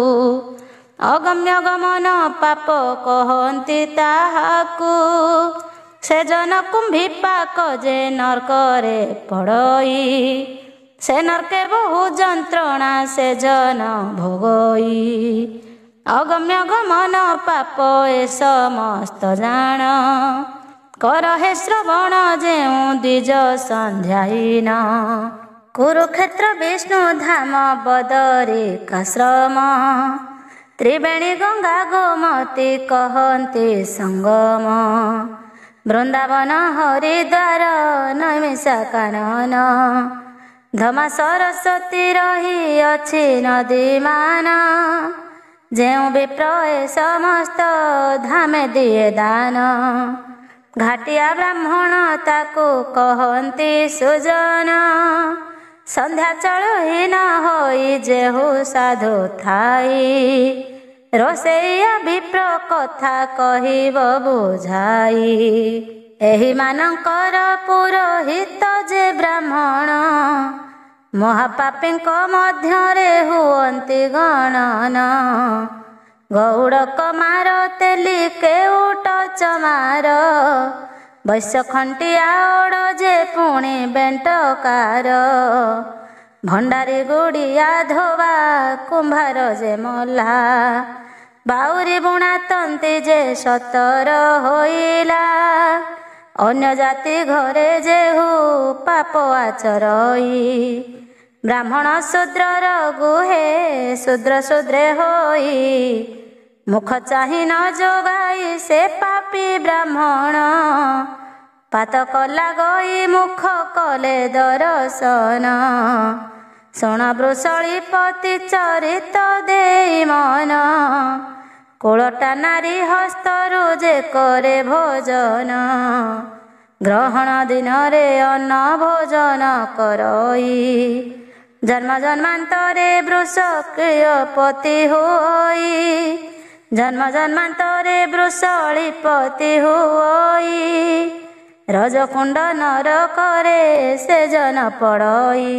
ଅଗମ୍ୟ ଗମନ ପାପ କହନ୍ତି ତାହାକୁ ସେ ଜନ କୁମ୍ଭୀ ପାକ ଯେ ନର୍କରେ ପଡ଼ଇ। ସେ ନର୍କେ ବହୁ ଯନ୍ତ୍ରଣା ସେ ଜନ ଭୋଗଇ। ଅଗମ୍ୟ ଗମନ ପାପ ଏ ସମସ୍ତ ଜାଣ କର ହେ ଶ୍ରବଣ ଯେଉଁ ଦ୍ୱିଜ ସନ୍ଧ୍ୟାହୀନ। କୁରୁକ୍ଷେତ୍ର ବିଷ୍ଣୁ ଧାମ ବଦରିକାଶ୍ରମ ତ୍ରିବେଣୀ ଗଙ୍ଗା ଗୋମତୀ କହନ୍ତି ସଙ୍ଗମ। ବୃନ୍ଦାବନ ହରିଦ୍ୱାର ନୈମିଷା କାନନ ଧମା ସରସ୍ୱତୀ ରହି ଅଛି ନଦୀମାନ। ଯେଉଁ ବିପ୍ର ଏ ସମସ୍ତ ଧାମେ ଦିଏ ଦାନ ଘାଟିଆ ବ୍ରାହ୍ମଣ ତାକୁ କହନ୍ତି ସୁଜନ। ସନ୍ଧ୍ୟା ଚଳୁହୀନ ହୋଇ ଯେହୁ ସାଧୁ ଥାଇ ରୋଷେଇଆ ବିପ୍ର କଥା କହିବ ବୁଝାଇ। ଏହି ମାନଙ୍କର ପୁରୋହିତ ଯେ ବ୍ରାହ୍ମଣ ମହାପାପୀଙ୍କ ମଧ୍ୟରେ ହୁଅନ୍ତି ଗଣନ। ଗଉଡ଼କ ମାର ତେଲି କେଉଟ ଚମାର ବୈଶ୍ୟ ଖଣ୍ଟିଆ ଓଡ଼ ଯେ ପୁଣି ବେଣ୍ଟକାର। ଭଣ୍ଡାରୀ ଗୁଡ଼ିଆ ଧୋବା କୁମ୍ଭାର ଯେ ମଲା ବାଉରି ବୁଣା ତନ୍ତି ଯେ ସତର ହୋଇଲା। ଅନ୍ୟ ଜାତି ଘରେ ଯେହୁ ପାପ ଆଚରଇ ବ୍ରାହ୍ମଣ ଶୂଦ୍ରର ଗୁହେ ଶୂଦ୍ର ଶୂଦ୍ରେ ହୋଇ। ମୁଖ ଚାହିଁ ନ ଯୋଗାଇ ସେ ପାପୀ ବ୍ରାହ୍ମଣ ପାତ କଲା ଗଇ ମୁଖ କଲେ ଦରଶନ। ଶୁଣ ବୃଷଳୀପତି ଚରିତ ଦେଇ ମନ କୋଳଟା ନାରୀ ହସ୍ତରୁ ଯେ କରେ ଭୋଜନ। ଗ୍ରହଣ ଦିନରେ ଅନ୍ନ ଭୋଜନ କରଇ ଜନ୍ମ ଜନ୍ମାନ୍ତରେ ବୃଷକ୍ରିୟପତି ହୋଇ। ଜନ୍ମ ଜନ୍ମାନ୍ତରେ ବୃଷଳୀପତି ହୋଇ ରଜକୁଣ୍ଡ ନରକରେ ସେ ଜନ ପଡ଼ଇ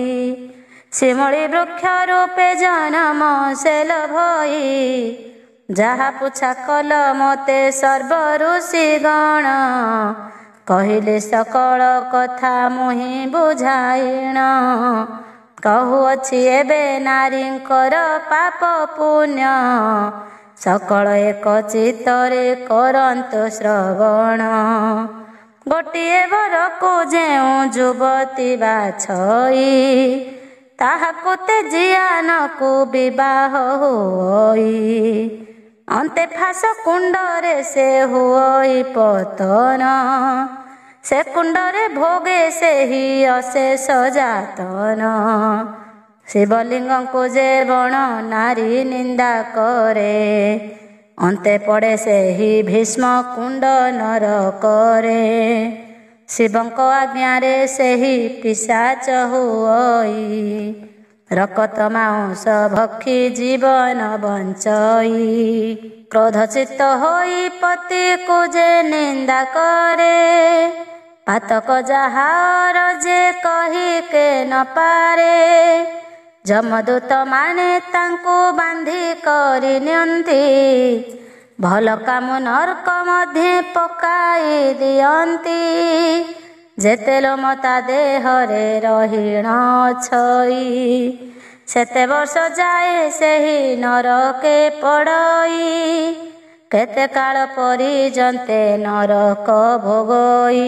ଶିମଳି ବୃକ୍ଷ ରୂପେ ଜନମ ସେ ଲଭଇ ଯାହା ପୁଛା କଲ ମୋତେ ସର୍ବ ଋଷି ଗଣ କହିଲେ ସକଳ କଥା ମୁହିଁ ବୁଝାଇଣ କହୁଅଛି ଏବେ ନାରୀଙ୍କର ପାପ ପୁଣ୍ୟ ସକଳ ଏକ ଚିତ୍ତରେ କରନ୍ତୁ ଶ୍ରବଣ ଗୋଟିଏ ବରକୁ ଯେଉଁ ଯୁବତୀ ବାଛଇ ତାହାକୁ ତେଜିଆନକୁ ବିବାହ ହୋଇ ଅନ୍ତେ ଫାସ କୁଣ୍ଡରେ ସେ ହୁଅଇ ପତନ ସେ କୁଣ୍ଡରେ ଭୋଗେ ସେହି ଅଶେଷ ଯାତନ ଶିବଲିଙ୍ଗଙ୍କୁ ଯେ ବଣ ନାରୀ ନିନ୍ଦା କରେ ଅନ୍ତେ ପଡ଼େ ସେହି ଭୀଷ୍ମ କୁଣ୍ଡ ନରକରେ ଶିବଙ୍କ ଆଜ୍ଞାରେ ସେହି ପିଶାଚ ହୁଅଇ ରକତ ମାଉଁସ ଭକ୍ଷି ଜୀବନ ବଞ୍ଚଇ କ୍ରୋଧ ଚିତ୍ତ ହୋଇ ପତିକୁ ଯେ ନିନ୍ଦା କରେ ପାତକ ଯାହାର ଯେ କହିକେ ନ ପାରେ ଯମଦୂତ ମାନେ ତାଙ୍କୁ ବାନ୍ଧି କରି ନିଅନ୍ତି ଭଲ କାମ ନର୍କ ମଧ୍ୟ ପକାଇ ଦିଅନ୍ତି ଯେତେ ଲୋମ ତା ଦେହରେ ରହିଣ ଛଇ ସେତେ ବର୍ଷ ଯାଏ ସେହି ନରକେ ପଡ଼ଇ କେତେ କାଳ ପର୍ଯ୍ୟନ୍ତେ ନରକ ଭୋଗଇ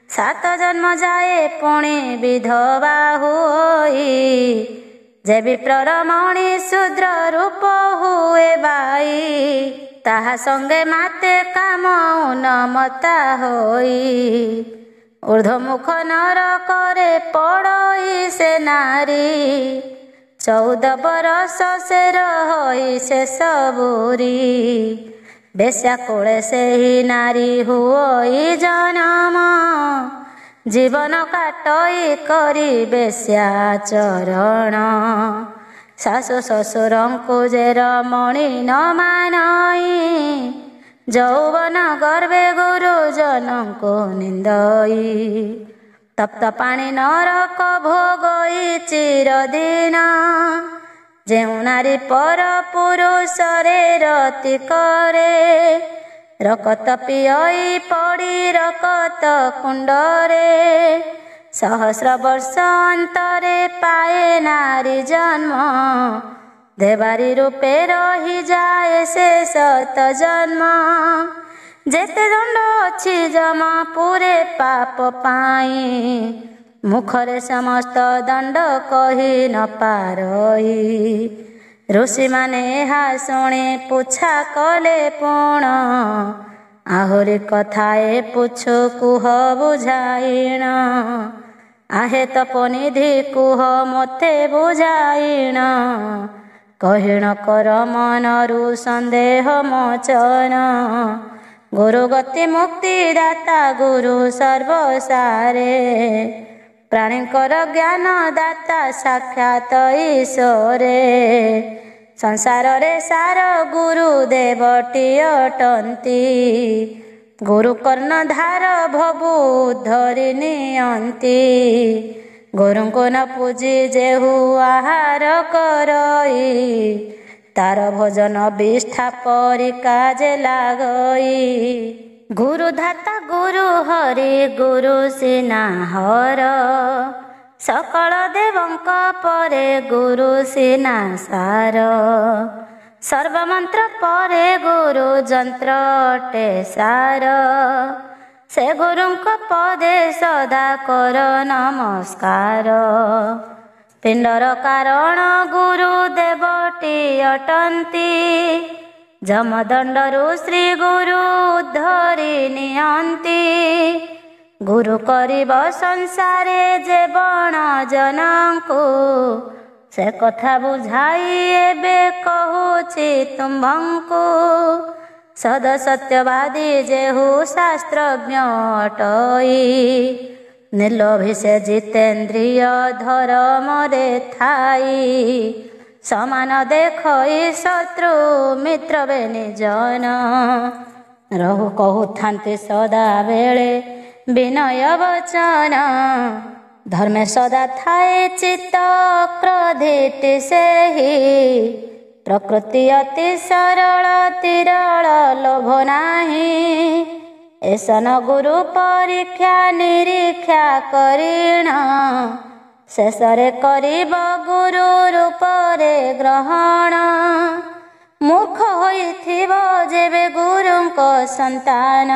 7 ଜନ୍ମ ଯାଏ ପୁଣି ବିଧବା ହୋଇ ଯେ ବିପ୍ରର ମଣି ଶୂଦ୍ର ରୂପ ହୁଏ ବାଇ ତାହା ସଙ୍ଗେ ମାତେ କାମ ଉନ୍ମତ୍ତା ହୋଇ ଊର୍ଦ୍ଧ୍ୱମୁଖ ନରକରେ ପଡ଼ଇ ସେ ନାରୀ 14 ବରଷ ସେ ରହି ଶେଷ ବୁରି ବେଶ୍ୟା କୋଳେ ସେହି ନାରୀ ହୁଅଇ ଜନମ ଜୀବନ କାଟଇ କରି ବେଶ୍ୟାଚରଣ ଶାଶୁ ଶ୍ୱଶୁରଙ୍କୁ ଯେ ରମଣୀ ନ ମାନଇ ଯୌବନ ଗର୍ଭେ ଗୁରୁଜନଙ୍କୁ ନିନ୍ଦଇ ତପ୍ତ ପାଣି ନରକ ଭୋଗଇ ଚିରଦିନ ଯେଉଁ ନାରୀ ପର ପୁରୁଷରେ ରତି କରେ ରକତ ପିଅଇ ପଡ଼ି ରକତ କୁଣ୍ଡରେ ସହସ୍ର ବର୍ଷ ଅନ୍ତରେ ପାଏ ନାରୀ ଜନ୍ମ ଦେବାରୀ ରୂପେ ରହିଯାଏ ସେ ଶତ ଜନ୍ମ ଯେତେ ଦଣ୍ଡ ଅଛି ଯମପୁରେ ପାପ ପାଇଁ ମୁଖରେ ସମସ୍ତ ଦଣ୍ଡ କହି ନ ପାରଇ ଋଷିମାନେ ଏହା ଶୁଣି ପୁଛା କଲେ ପୁଣ ଆହୁରି କଥାଏ ପୁଛୁ କୁହ ବୁଝାଇଣ ଆହେ ତପନିଧି କୁହ ମୋତେ ବୁଝାଇଣ କହିଣ କର ମନରୁ ସନ୍ଦେହ ମୋଚନ ଗୁରୁ ଗତି ମୁକ୍ତି ଦାତା ଗୁରୁ ସର୍ବସାରେ ପ୍ରାଣୀଙ୍କର ଜ୍ଞାନ ଦାତା ସାକ୍ଷାତ ଈଶ୍ୱରେ ସଂସାରରେ ସାର ଗୁରୁ ଦେବଟି ଅଟନ୍ତି ଗୁରୁ କର୍ଣ୍ଣଧାର ଭବୁ ଧରି ନିଅନ୍ତି ଗୁରୁଙ୍କୁ ନ ପୂଜି ଯେହୁ ଆହାର କରଇ ତାର ଭଜନ ବିଷ୍ଠା ପରି କାଜେ ଲାଗଇ ଗୁରୁ ଧାତା ଗୁରୁ ହରି ଗୁରୁ ସିନାହର ସକଳ ଦେବଙ୍କ ପରେ ଗୁରୁ ସିନା ସାର ସର୍ବମନ୍ତ୍ର ପରେ ଗୁରୁ ଯନ୍ତ୍ର ଅଟେ ସାର ସେ ଗୁରୁଙ୍କ ପଦେ ସଦା କର ନମସ୍କାର ପିଣ୍ଡର କାରଣ ଗୁରୁ ଦେବଟି ଅଟନ୍ତି ଯମଦଣ୍ଡରୁ ଶ୍ରୀ ଗୁରୁ ଧରି ନିଅନ୍ତି ଗୁରୁ କରିବ ସଂସାରେ ଯେ ବଣ ଜନଙ୍କୁ ସେ କଥା ବୁଝାଇ ଏବେ କହୁଛି ତୁମ୍ଭଙ୍କୁ ସଦ ସତ୍ୟବାଦୀ ଯେହୁ ଶାସ୍ତ୍ରଜ୍ଞ ଅଟଇ ନିର୍ଲୋଭୀ ସେ ଜିତେନ୍ଦ୍ରିୟ ଧର୍ମରେ ଥାଇ ସମାନ ଦେଖଇ ଶତ୍ରୁ ମିତ୍ର ବେନିଜନ ରହୁ କହୁଥାନ୍ତି ସଦାବେଳେ ବିନୟ ବଚନ। ଧର୍ମେ ସଦା ଥାଏ ଚିତ୍ତ କ୍ରୋଧିଟି ସେହି, ପ୍ରକୃତି ଅତି ସରଳ ତିରଳ ଲୋଭ ନାହିଁ। ଏସନ ଗୁରୁ ପରୀକ୍ଷା ନିରୀକ୍ଷା କରିଣ, ଶେଷରେ କରିବ ଗୁରୁ ରୂପରେ ଗ୍ରହଣ। ମୂର୍ଖ ହୋଇଥିବ ଯେବେ ଗୁରୁଙ୍କ ସନ୍ତାନ,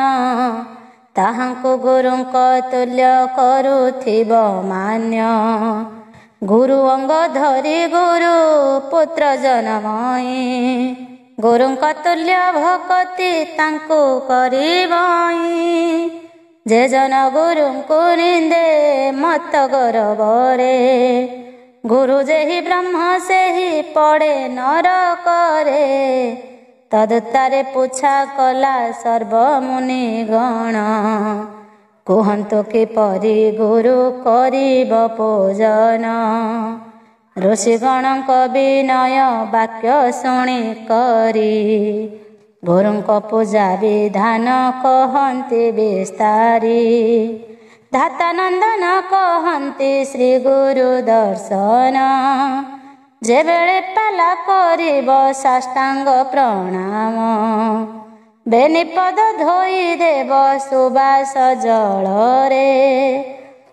ତାହାଙ୍କୁ ଗୁରୁଙ୍କ ତୁଲ୍ୟ କରୁଥିବ ମାନ୍ୟ। ଗୁରୁ ଅଙ୍ଗ ଧରି ଗୁରୁ ପୁତ୍ର ଜନମଇ, ଗୁରୁଙ୍କ ତୁଲ୍ୟ ଭକତି ତାଙ୍କୁ କରିବଇ। ଯେ ଜନ ଗୁରୁଙ୍କୁ ନିନ୍ଦେ ମତ ଗୌରବରେ, ଗୁରୁ ଯେହି ବ୍ରହ୍ମ ସେହି ପଡ଼େ ନରକରେ। ତଦୁତ୍ତାରେ ପୁଛା କଲା ସର୍ବମୁନି ଗଣ, କୁହନ୍ତୁ କିପରି ଗୁରୁ କରିବ ପୂଜନ। ଋଷିଗଣଙ୍କ ବିନୟ ବାକ୍ୟ ଶୁଣି କରି, ଗୁରୁଙ୍କ ପୂଜା ବିଧାନ କହନ୍ତି ବିସ୍ତାରି। ଧାତାନନ୍ଦନ କହନ୍ତି ଶ୍ରୀ ଗୁରୁ ଦର୍ଶନ, ଯେବେଳେ ପାଲା କରିବ ସାଷ୍ଟାଙ୍ଗ ପ୍ରଣାମ। ବେନିପଦ ଧୋଇ ଦେବ ସୁବାସ ଜଳରେ,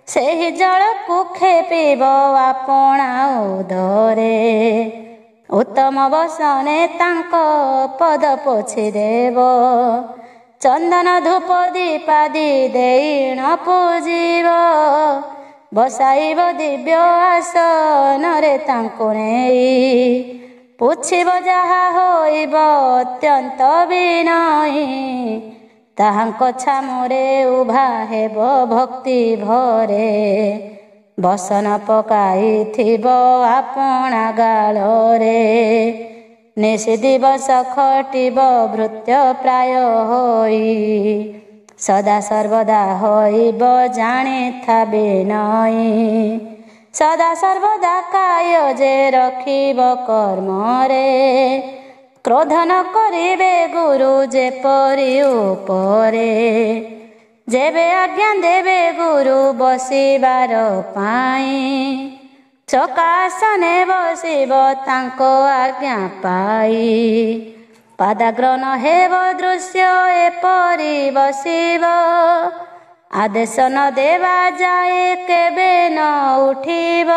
ସେହି ଜଳକୁ ଖେପିବ ଆପଣା ଉଦରେ। ଉତ୍ତମ ବସନେ ତାଙ୍କ ପଦ ପୋଛି ଦେବ, ଚନ୍ଦନ ଧୂପ ଦୀପାଦି ଦେଇଣ ପୂଜିବ। ବସାଇବ ଦିବ୍ୟ ଆସନରେ ତାଙ୍କୁ ନେଇ, ପୁଛିବ ଯାହା ହୋଇବ ଅତ୍ୟନ୍ତ ବିନୟୀ। ତାହାଙ୍କ ଛାମୁରେ ଉଭା ହେବ ଭକ୍ତି ଭରେ, ବସନ ପକାଇଥିବ ଆପଣା ଗାଳରେ। ନିଶି ଦିବସ ଖଟିବ ଭୃତ୍ୟ ପ୍ରାୟ ହୋଇ, ସଦା ସର୍ବଦା ହୋଇବ ଜାଣିଥା ବିନୟୀ। ସଦା ସର୍ବଦା କାୟ ଯେ ରଖିବ କର୍ମରେ, କ୍ରୋଧ ନ କରିବେ ଗୁରୁ ଯେପରି ଉପରେ। ଯେବେ ଆଜ୍ଞା ଦେବେ ଗୁରୁ ବସିବାର ପାଇଁ, ଚକାସନେ ବସିବ ତାଙ୍କ ଆଜ୍ଞା ପାଇ। ପାଦାଗ୍ରହଣ ହେବ ଦୃଶ୍ୟ ଏପରି ବସିବ, ଆଦେଶ ନ ଦେବା ଯାଏ କେବେ ନ ଉଠିବ।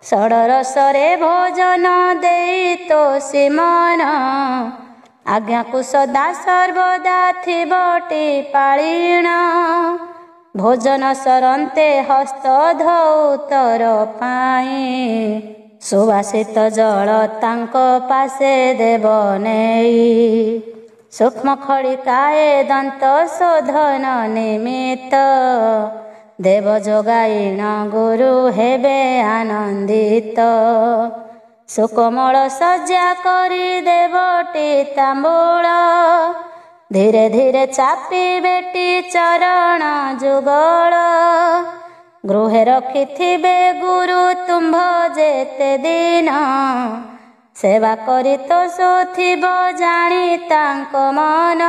ଷଡ଼ରସରେ ଭୋଜନ ଦେଇ ତୋଷି ମନ, ଆଜ୍ଞାକୁ ସଦା ସର୍ବଦା ଥିବଟି ପାଳିଣ। ଭୋଜନ ସରନ୍ତେ ହସ୍ତ ଧୌତର ପାଇଁ, ସୁବାସିତ ଜଳ ତାଙ୍କ ପାଶେ ଦେବ ନେଇ। ସୂକ୍ଷ୍ମ ଖଡ଼ିକାଏ ଦନ୍ତ ଶୋଧନ ନିମିତ୍ତ, ଦେବ ଯୋଗାଇଣ ଗୁରୁ ହେବେ ଆନନ୍ଦିତ। ସୁକୋମଳ ଶଯ୍ୟା କରି ଦେବଟି ତାମ୍ବୁଳ, ଧୀରେ ଧୀରେ ଚାପି ବେଟି ଚରଣ ଯୁଗଳ। ଗୃହେ ରଖିଥିବେ ଗୁରୁ ତୁମ୍ଭ ଯେତେ ଦିନ, ସେବା କରି ତୋଷୁଥିବ ଜାଣି ତାଙ୍କ ମନ।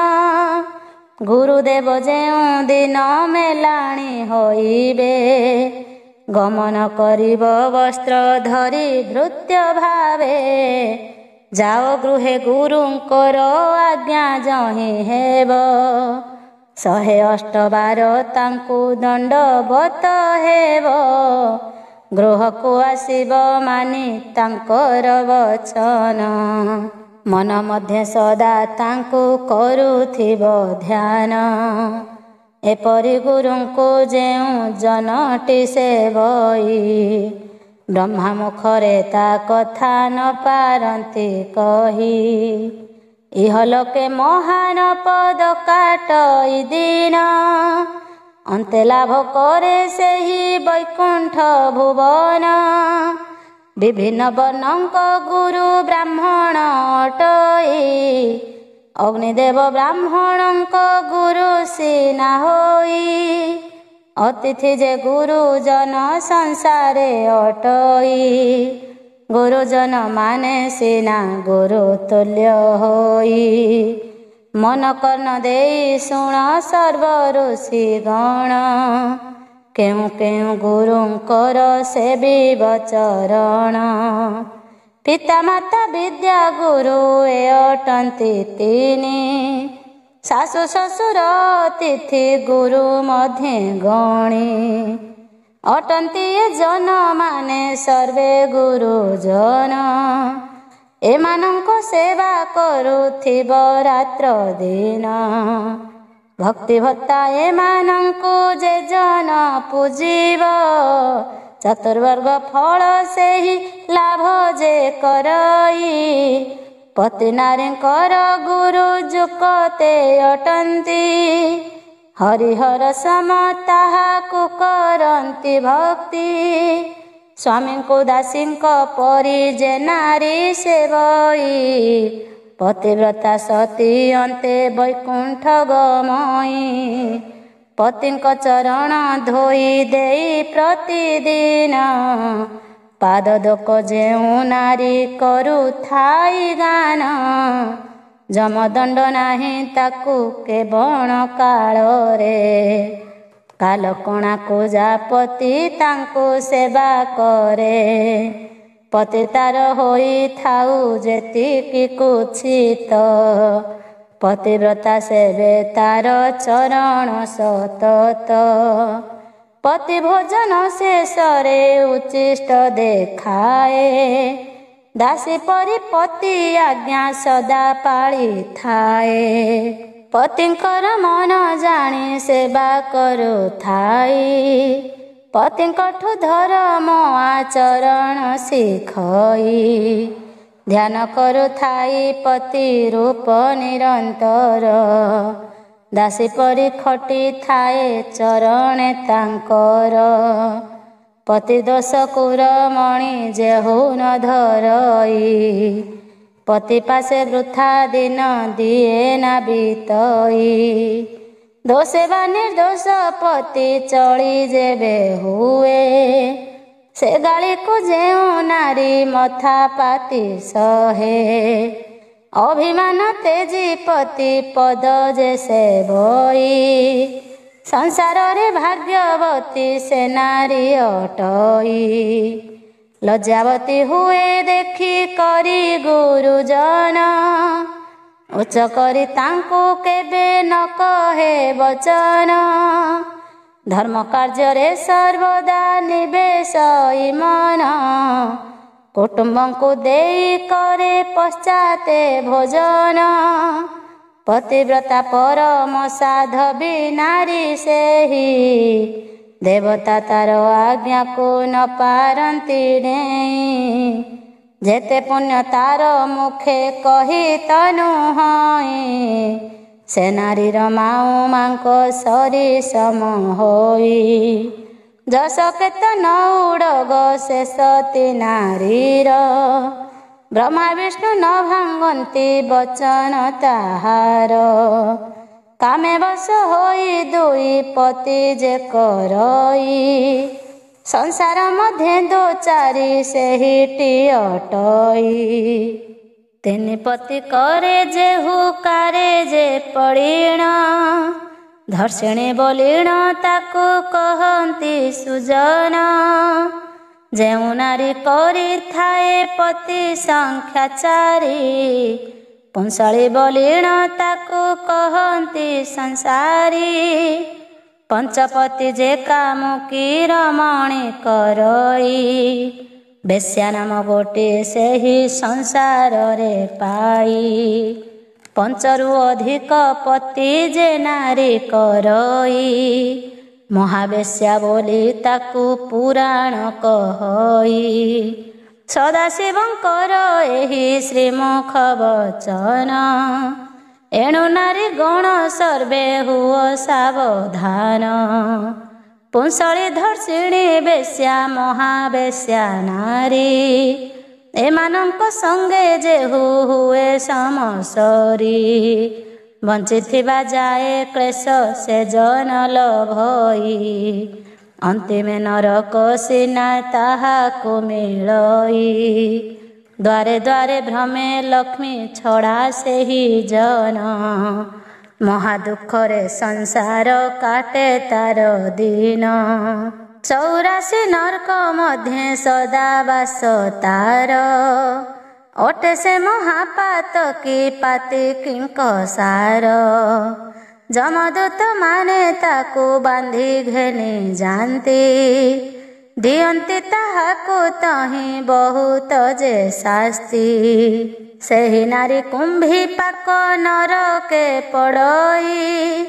ଗୁରୁଦେବ ଯେଉଁ ଦିନ ମେଲାଣି ହୋଇବେ, ଗମନ କରିବ ବସ୍ତ୍ର ଧରି ଭୃତ୍ୟ ଭାବେ। ଯାଅ ଗୃହେ ଗୁରୁଙ୍କର ଆଜ୍ଞା ଯହିଁ ହେବ, 108 ବାର ତାଙ୍କୁ ଦଣ୍ଡବତ ହେବ। ଗୃହକୁ ଆସିବ ମାନି ତାଙ୍କର ବଚନ, ମନ ମଧ୍ୟ ସଦା ତାଙ୍କୁ କରୁଥିବ ଧ୍ୟାନ। ଏପରି ଗୁରୁଙ୍କୁ ଯେଉଁ ଜନଟି ସେବଇ, ବ୍ରହ୍ମା ମୁଖରେ ତା କଥା ନ ପାରନ୍ତି କହି। ଇହଲୋକେ ମହାନ ପଦ କାଟଇ ଦିନ, ଅନ୍ତେ ଲାଭ କରେ ସେହି ବୈକୁଣ୍ଠ ଭୁବନ। ବିଭିନ୍ନ ବର୍ଣ୍ଣଙ୍କ ଗୁରୁ ବ୍ରାହ୍ମଣ ଅଟଇ, ଅଗ୍ନିଦେବ ବ୍ରାହ୍ମଣଙ୍କ ଗୁରୁ ସିନା ହୋଇ। ଅତିଥି ଯେ ଗୁରୁଜନ ସଂସାରେ ଅଟଇ, ଗୁରୁଜନ ମାନେ ସିନା ଗୁରୁ ତୁଲ୍ୟ ହୋଇ। मन कर्ण देई शुण सर्व ऋषि गण केउ केउ गुरुंकर सेविब चरण पिता माता विद्या गुरु ए अटंती तिनि शाशु शशुर तिथि गुरु मध्य गणी अटंती जन माने सर्वे गुरुजन एमानंको सेवा करुथिब रात्र दिन भक्ति भत्ता एमानंको जे जन पूजिब चतुर्वर्ग फल सेहि लाभ जे करई पति नारींकर गुरु जुकते अटंती हरिहर सम ताहाकु करंती भक्ति स्वामी को दासी परी जे नारी सेवई पतिव्रता सती अंते वैकुंठ गमई पति चरण धोई देई प्रतिदिन पाद दोक जेउ नारी करू थाई गान जमदंड नाही ताकू के बण काଳରେ कालकणा को जा पति तांको सेवा करे पति तार होई थाऊ जेतिकी कुछित पतिव्रता सेवे तार चरण सतत पति भोजन शेषरे उच्चिष्ट देखाए दासी परि पति आज्ञा सदा पाଳି थाए पतिंकर मन जानी सेवा करुथाई पतिंकठु धर्म आचरण शिखई ध्यान करुथाई पति रूप निरंतर दासी परि खटी थाए चरणे तांकर पति दोष कुरमणि जेहु न धरई पति पासे वृथा दिन दिए ना बीतई दोषे बा निर्दोष पति चली जेबे हुए से गाली को जेउ नारी मथा पाती सहे अभिमान तेजी पति पद जे सेवई संसार रे भाग्यवती से नारी अटई लज्जावती हुए देखी करी गुरुजन उच्च करी तांको केबे न कहे वचन धर्म कार्य रे सर्वदा निवेश मन कुटुंब को देई करे पश्चाते भोजन पतिव्रता परम साधवी नारी सेही देवता तार आज्ञा को न पारंती नेई जेते पुण्य तार मुखे कही तनु हई से नारीर माऊ मांको सरी सम होई जस केत न उड़ग से सती नारीर ब्रह्मा विष्णु न भांगंती वचन ताहार कामे बस होई दुई पति जे करई संसार मध्य दो चारि सेहिटी अटई तीन पति करे जेहु कारे जे पड़ीण धर्षिणी बोलीण ताकू कहंती सुजन जेउ नारी करी थाए पति संख्या चारि पुंसली बोलीण ताकू कहंती संसारी पंचपति जे काम की रमणी करई बेश्या नाम गोटे सेही संसार रे पाई पंचरु अधिक पति जे नारी करई महावेश्या बोली ताकू पुराण कहई सदाशिवंकर एही श्रीमुख वचन एणु नारी गण सर्वे हुओ सावधान पुंसली धर्षिणी बेश्या महावेश्या नारी एमानंक संगे जेहु हुए समसरी बंचिथिबा जाए क्लेश से जन लभई अंतिमे नरक सिना ताहाकु मिलई ଦ୍ୱାରେ ଦ୍ୱାରେ ଭ୍ରମେ ଲକ୍ଷ୍ମୀ ଛଡ଼ା ସେହି ଜନ। ମହାଦୁଃଖରେ ସଂସାର କାଟେ ତାର ଦିନ। 84 ନର୍କ ମଧ୍ୟେ ସଦା ବାସ ତାର। ଅଟେ ସେ ମହାପାତ କି ପାତି କିଙ୍କ ସାର। ଯମଦୂତ ମାନେ ତାକୁ ବାନ୍ଧି ଘେନି ଯାଆନ୍ତି। ଦିଅନ୍ତି ତାହାକୁ ତହିଁ ବହୁତ ଯେ ଶାସ୍ତି। ସେହି ନାରୀ କୁମ୍ଭୀ ପାକ ନରକେ ପଡ଼ଇ।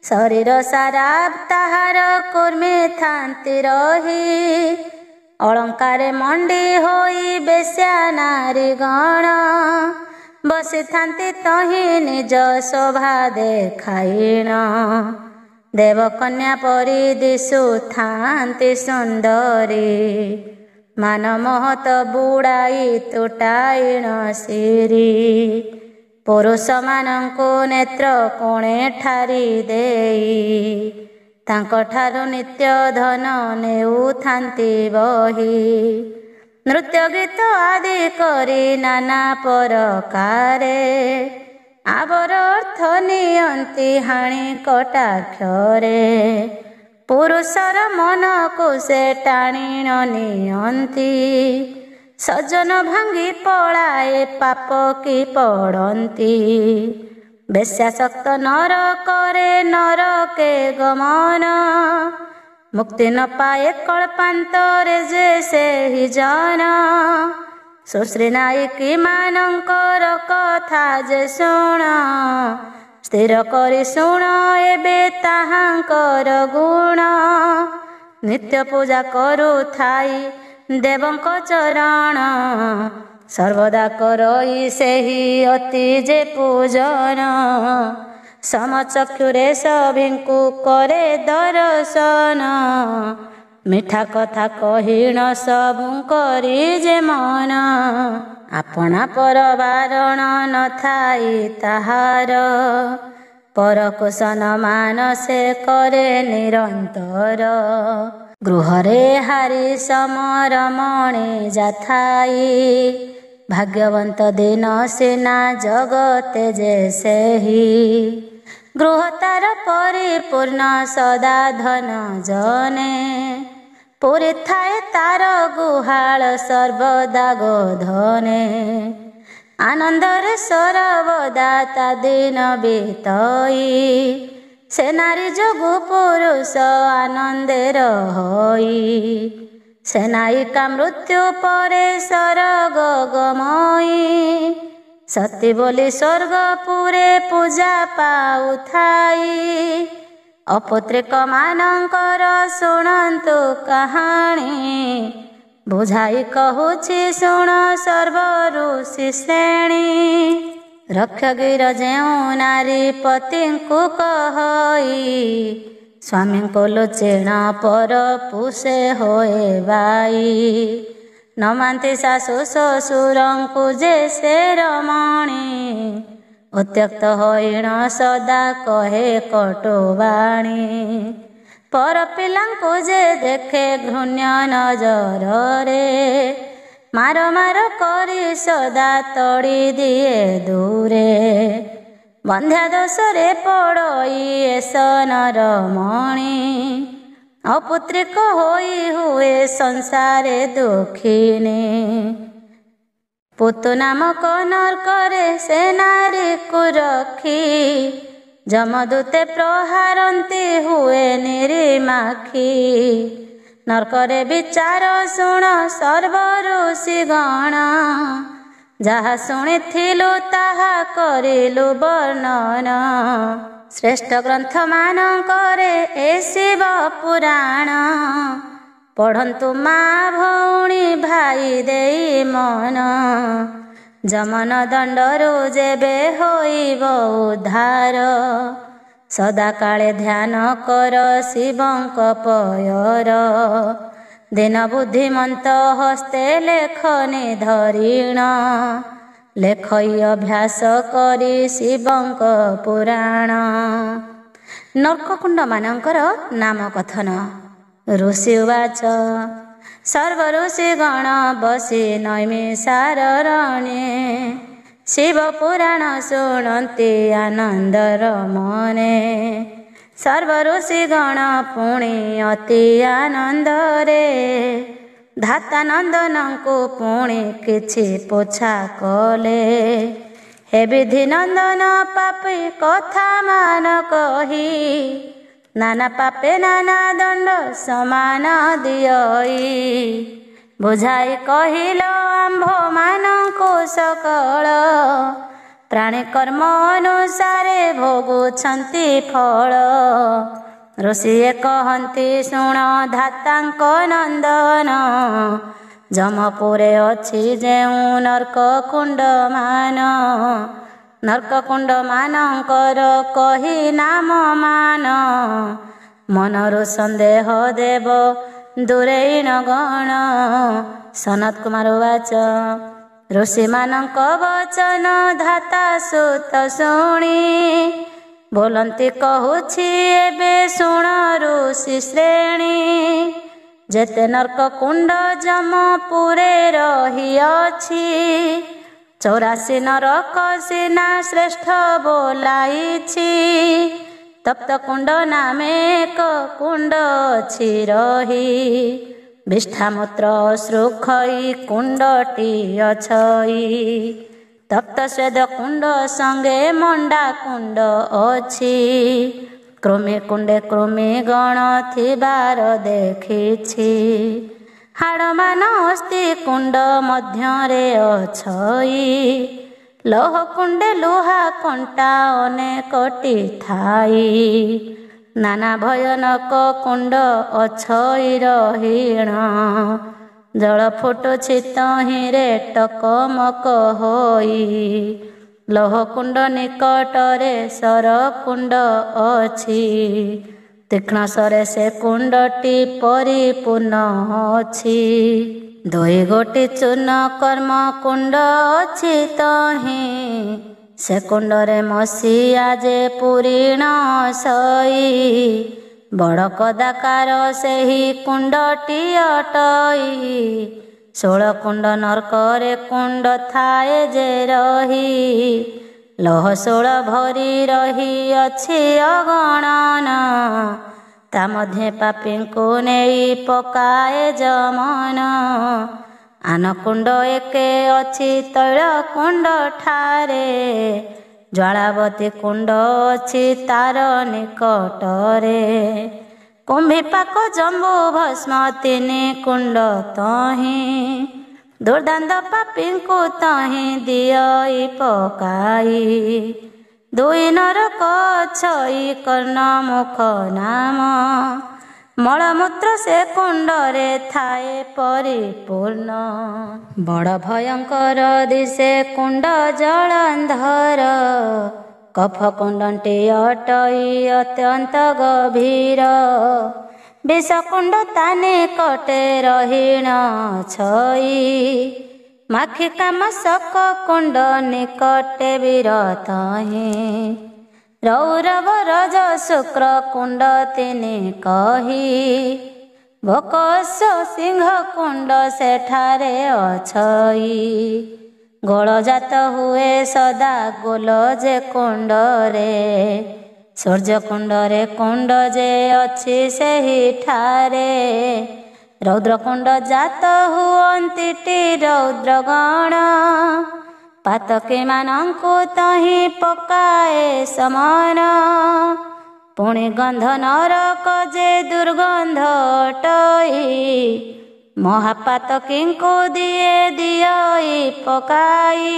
ଶରୀର ସାରା ତାହାର କୁର୍ମୀ ଥାନ୍ତି ରହି। ଅଳଙ୍କାରେ ମଣ୍ଡି ହୋଇ ବେଶ୍ୟା ନାରୀ ଗଣ। ବସିଥାନ୍ତି ତହିଁ ନିଜ ଶୋଭା ଦେଖାଇଣ। ଦେବକନ୍ୟା ପରି ଦିଶୁଥାନ୍ତି ସୁନ୍ଦରୀ। ମାନ ମହତ ବୁଡ଼ାଇ ତୁଟାଇଣ ଶିରି। ପୁରୁଷମାନଙ୍କୁ ନେତ୍ର କୋଣେ ଠାରି ଦେଇ। ତାଙ୍କଠାରୁ ନିତ୍ୟ ଧନ ନେଉଥାନ୍ତି ବହି। ନୃତ୍ୟ ଗୀତ ଆଦି କରି ନାନା ପ୍ରକାରେ। ଆବର ଅର୍ଥ ନିଅନ୍ତି ହାଣି କଟାକ୍ଷରେ। ପୁରୁଷର ମନକୁ ସେ ଟାଣି ନ ନିଅନ୍ତି। ସଜନ ଭାଙ୍ଗି ପଳାଏ ପାପ କି ପଡ଼ନ୍ତି। ବେଶ୍ୟାସକ୍ତ ନରକରେ ନରକେ ଗମନ। ମୁକ୍ତି ନ ପାଏ କଳ୍ପାନ୍ତରେ ଯେ ସେହି ଜନ। ସୁଶ୍ରୀ ନାୟିକୀ ମାନଙ୍କର କଥା ଯେ ଶୁଣ। ସ୍ଥିର କରି ଶୁଣ ଏବେ ତାହାଙ୍କର ଗୁଣ। ନିତ୍ୟ ପୂଜା କରୁଥାଇ ଦେବଙ୍କ ଚରଣ। ସର୍ବଦା କରଇ ସେହି ଅତି ଯେ ପୂଜନ। ସମଚକ୍ଷୁରେ ସଭିଙ୍କୁ କରେ ଦର୍ଶନ। ମିଠା କଥା କହିଣ ସବୁ କରି ଯେ ମନ। ଆପଣା ପର ବାରଣ ନଥାଇ ତାହାର। ପରକୁ ସମ୍ମାନ ସେ କରେ ନିରନ୍ତର। ଗୃହରେ ହାରି ସମରମଣି ଯାଥାଇ। ଭାଗ୍ୟବନ୍ତ ଦିନ ସିନା ଜଗତେ ଯେ ସେହି। ଗୃହ ତାର ପରିପୂର୍ଣ୍ଣ ସଦା ଧନ ଜନେ। ପୁରୀ ଥାଏ ତାର ଗୁହାଳ ସର୍ବଦା ଗୋଧନେ। ଆନନ୍ଦରେ ସର୍ବଦା ତା ଦିନ ବିତଇ। ସେ ନାରୀ ଯୋଗୁ ପୁରୁଷ ଆନନ୍ଦେ ରହଇ। ସେ ନାୟିକା ମୃତ୍ୟୁ ପରେ ସରଗ ଗମଇ। ସତୀ ବୋଲି ସ୍ୱର୍ଗପୁରେ ପୂଜା ପାଉଥାଇ। ଅପୁତ୍ରିକ ମାନଙ୍କର ଶୁଣନ୍ତୁ କାହାଣୀ। ବୁଝାଇ କହୁଛି ଶୁଣ ସର୍ବ ଋଷି ଶ୍ରେଣୀ। ରକ୍ଷଗିର ଯେଉଁ ନାରୀ ପତିଙ୍କୁ କହଇ। ସ୍ୱାମୀଙ୍କୁ ଲୁଚିଣ ପର ପୁଷେ ହୋଏ ବାଇ। ନମାନ୍ତି ଶାଶୁ ଶ୍ୱଶୁରଙ୍କୁ ଯେ ସେ ରମଣୀ। ଉତ୍ତ୍ୟକ୍ତ ହୋଇଣ ସଦା କହେ କଟୁବାଣୀ। ପର ପିଲାଙ୍କୁ ଯେ ଦେଖେ ଘୃଣ୍ୟ ନଜରରେ। ମାର ମାର କରି ସଦା ତଡ଼ି ଦିଏ ଦୂରେ। ବନ୍ଧ୍ୟା ଦୋଷରେ ପଡ଼ଇ ଏସ ନରମଣି। ଅପୁତ୍ରିକ ହୋଇ ହୁଏ ସଂସାରେ ଦୁଃଖିନୀ। ପୁତୁ ନାମକ ନର୍କରେ ସେ ନାରୀକୁ ରଖି। ଯମଦୂତେ ପ୍ରହାରନ୍ତି ହୁଏ ନିରିମାଖି। ନର୍କରେ ବିଚାର ଶୁଣ ସର୍ବ ଋଷି ଗଣ। ଯାହା ଶୁଣିଥିଲୁ ତାହା କରିଲୁ ବର୍ଣ୍ଣନ। ଶ୍ରେଷ୍ଠ ଗ୍ରନ୍ଥ ମାନଙ୍କରେ ଏ ଶିବ ପୁରାଣ। ପଢ଼ନ୍ତୁ ମା ଭଉଣୀ ଭାଇ ଦେଇ ମନ। ଯମନ ଦଣ୍ଡରୁ ଯେବେ ହୋଇବ ଉଦ୍ଧାର। ସଦାକାଳେ ଧ୍ୟାନ କର ଶିବଙ୍କ ପୟର। ଦିନ ବୁଦ୍ଧିମନ୍ତ ହସ୍ତେ ଲେଖନି ଧରିଣ। ଲେଖଇ ଅଭ୍ୟାସ କରି ଶିବଙ୍କ ପୁରାଣ। ନର୍କକୁଣ୍ଡ ମାନଙ୍କର ନାମ କଥନ। ଋଷି ଉବାଚ सर्वऋषि गण बसी नैमिषारण्ये शिव पुराण शुणन्ति आनन्दर मने सर्वऋषि गण पुणी अति आनन्दरे धाता नन्दनଙ୍କୁ पुणी किछि पोछा कले हे विधि नन्दन पापी कथा मान कही नाना पापे नाना दंड समान दियई बुझाई कहिल आम्भ मानଙ୍କୁ सकल प्राणी कर्म अनुसारे भोगुछन्ति फल ऋषिए कहन्ति शुण धाताଙ୍କ नन्दन जमपुरे अछि जेउ नर्क कुंड मानकर कही नाम मान मनरु संदेह देव दूरेई न गण सनत कुमार वाच ऋषि मानक वचन धाता सुत शुणी बोलन्ति कहुछि एबे शुण ऋषि श्रेणी जेते नर्क कुंड जमपुरे रहिअछि 84 नरक सिना श्रेष्ठ बोलाइछि तप्त कुंड नामे एक कुंड अछि रही विष्ठामूत्र श्रुखई कुंडटी अछई तप्त स्वेद कुंड संगे मंडा कुंड अछि कृमि कुंडे कृमि गण थिबार देखिछि हाड़ मान अस्थि कुंड मध्यरे अछई लोह कुंडे लुहा कंटा अनेकटी थाई नाना भयानक कुंड अछई रहीण जल फुटुछि तहिरे टकमक होई लोह कुंड निकटरे सर कुंड अछि तीक्ष्ण सरे से कुंडटी परिपूर्ण अछि दुई गोटी चूर्ण कर्म कुंड अछि तहि से कुंडरे मसीहा जे पूरीण सई बड़ कदाकार सेही कुंडटी अटई 16 कुंड नरकरे कुंड थाए जे रही लोह 16 भरी रही अछि अगणन ता मध्ये पापीଙ୍କୁ ନେଇ ପକାଏ ଜମନ आन कुंड एके अछि तैଳ कुंड ठारे ज्वालावती कुंड अछि तार निकटरे कुंभीपाक जम्बू भस्म 3 कुंड तहि दुर्दांत पापीଙ୍କୁ तहि दियई पकाई 2 नरक छई कर्ण मुख नाम मलमूत्र से कुंडरे थाए परिपूर्ण बड़ भयंकर दिशे कुंड जलंधर कफ कुंडटी अटई अत्यंत गभीर विष कुंड ताने कटे रहीण छई माखी कामसक कुंड निकटे विरतहि रौरव रज शुक्र कुंड 3 कही भोकस सिंह कुंड सेठारे अछई गोलजात हुए सदा गोल जे कुंडरे सूर्य कुंडरे कुंड जे अछि सेही ठारे रौद्र कुंड जात हुअन्ति रौद्रगण पातकी मानଙ୍କୁ तहि पकाए समान पुणी गंध नरक जे दुर्गंध अटई महापातकीଙ୍କୁ दियई पकाई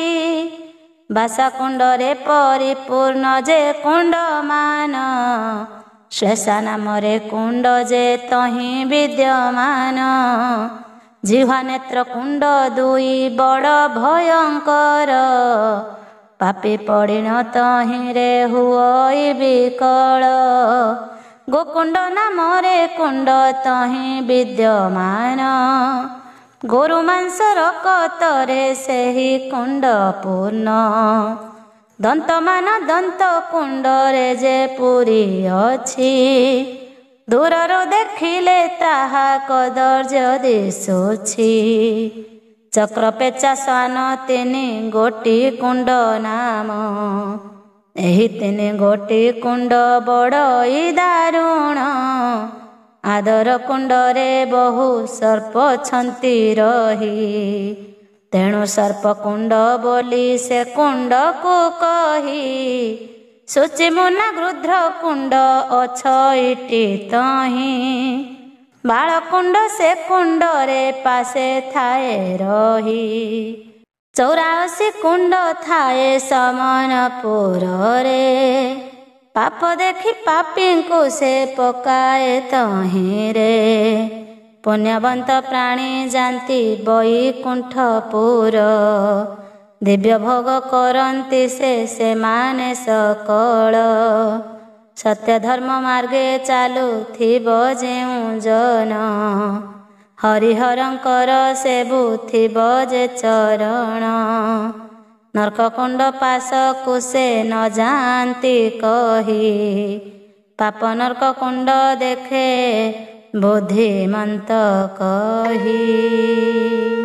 बासा कुंडरे परिपूर्ण जे कुंड मान श्लेषा नामरे कुंड जे तहि विद्यमान जिह्वा नेत्र कुंड 2 बड़ भयंकर पापी पड़िन तहिरे हुई विकल गोकुंड नामरे कुंड तहि विद्यमान गोरु मांस रकतरे सेही कुंड पूर्ण दंतमान दंत कुंडरे जे पुरी अछि ଦୂରରୁ ଦେଖିଲେ ତାହା କଦର୍ଯ୍ୟ ଦିଶୁଛି। ଚକ୍ରପେଚା ଶ୍ୱାନ ତିନି ଗୋଟି କୁଣ୍ଡ ନାମ। ଏହି ତିନି ଗୋଟି କୁଣ୍ଡ ବଡ଼ଇ ଦାରୁଣ। ଆଦର କୁଣ୍ଡରେ ବହୁ ସର୍ପ ଛନ୍ତି ରହି। ତେଣୁ ସର୍ପକୁଣ୍ଡ ବୋଲି ସେ କୁଣ୍ଡକୁ କହି। ଶୁଚିମୁନା ଗୃଧ୍ର କୁଣ୍ଡ ଅଛଇଟି ତହିଁ। ବାଳକୁଣ୍ଡ ସେ କୁଣ୍ଡରେ ପାଶେ ଥାଏ ରହି। 84 କୁଣ୍ଡ ଥାଏ ସମନପୁରରେ। ପାପ ଦେଖି ପାପୀଙ୍କୁ ସେ ପକାଏ ତହିଁରେ। ପୁଣ୍ୟବନ୍ତ ପ୍ରାଣୀ ଯାନ୍ତି ବୈକୁଣ୍ଠପୁର। ଦିବ୍ୟ ଭୋଗ କରନ୍ତି ସେମାନେ ସକଳ। ସତ୍ୟ ଧର୍ମ ମାର୍ଗେ ଚାଲୁଥିବ ଯେଉଁ ଜନ। ହରିହରଙ୍କର ସେବୁଥିବ ଯେ ଚରଣ। ନର୍କକୁଣ୍ଡ ପାଶକୁ ସେ ନ ଯାଆନ୍ତି କହି। ପାପ ନର୍କ କୁଣ୍ଡ ଦେଖେ ବୁଦ୍ଧିମନ୍ତ କହି।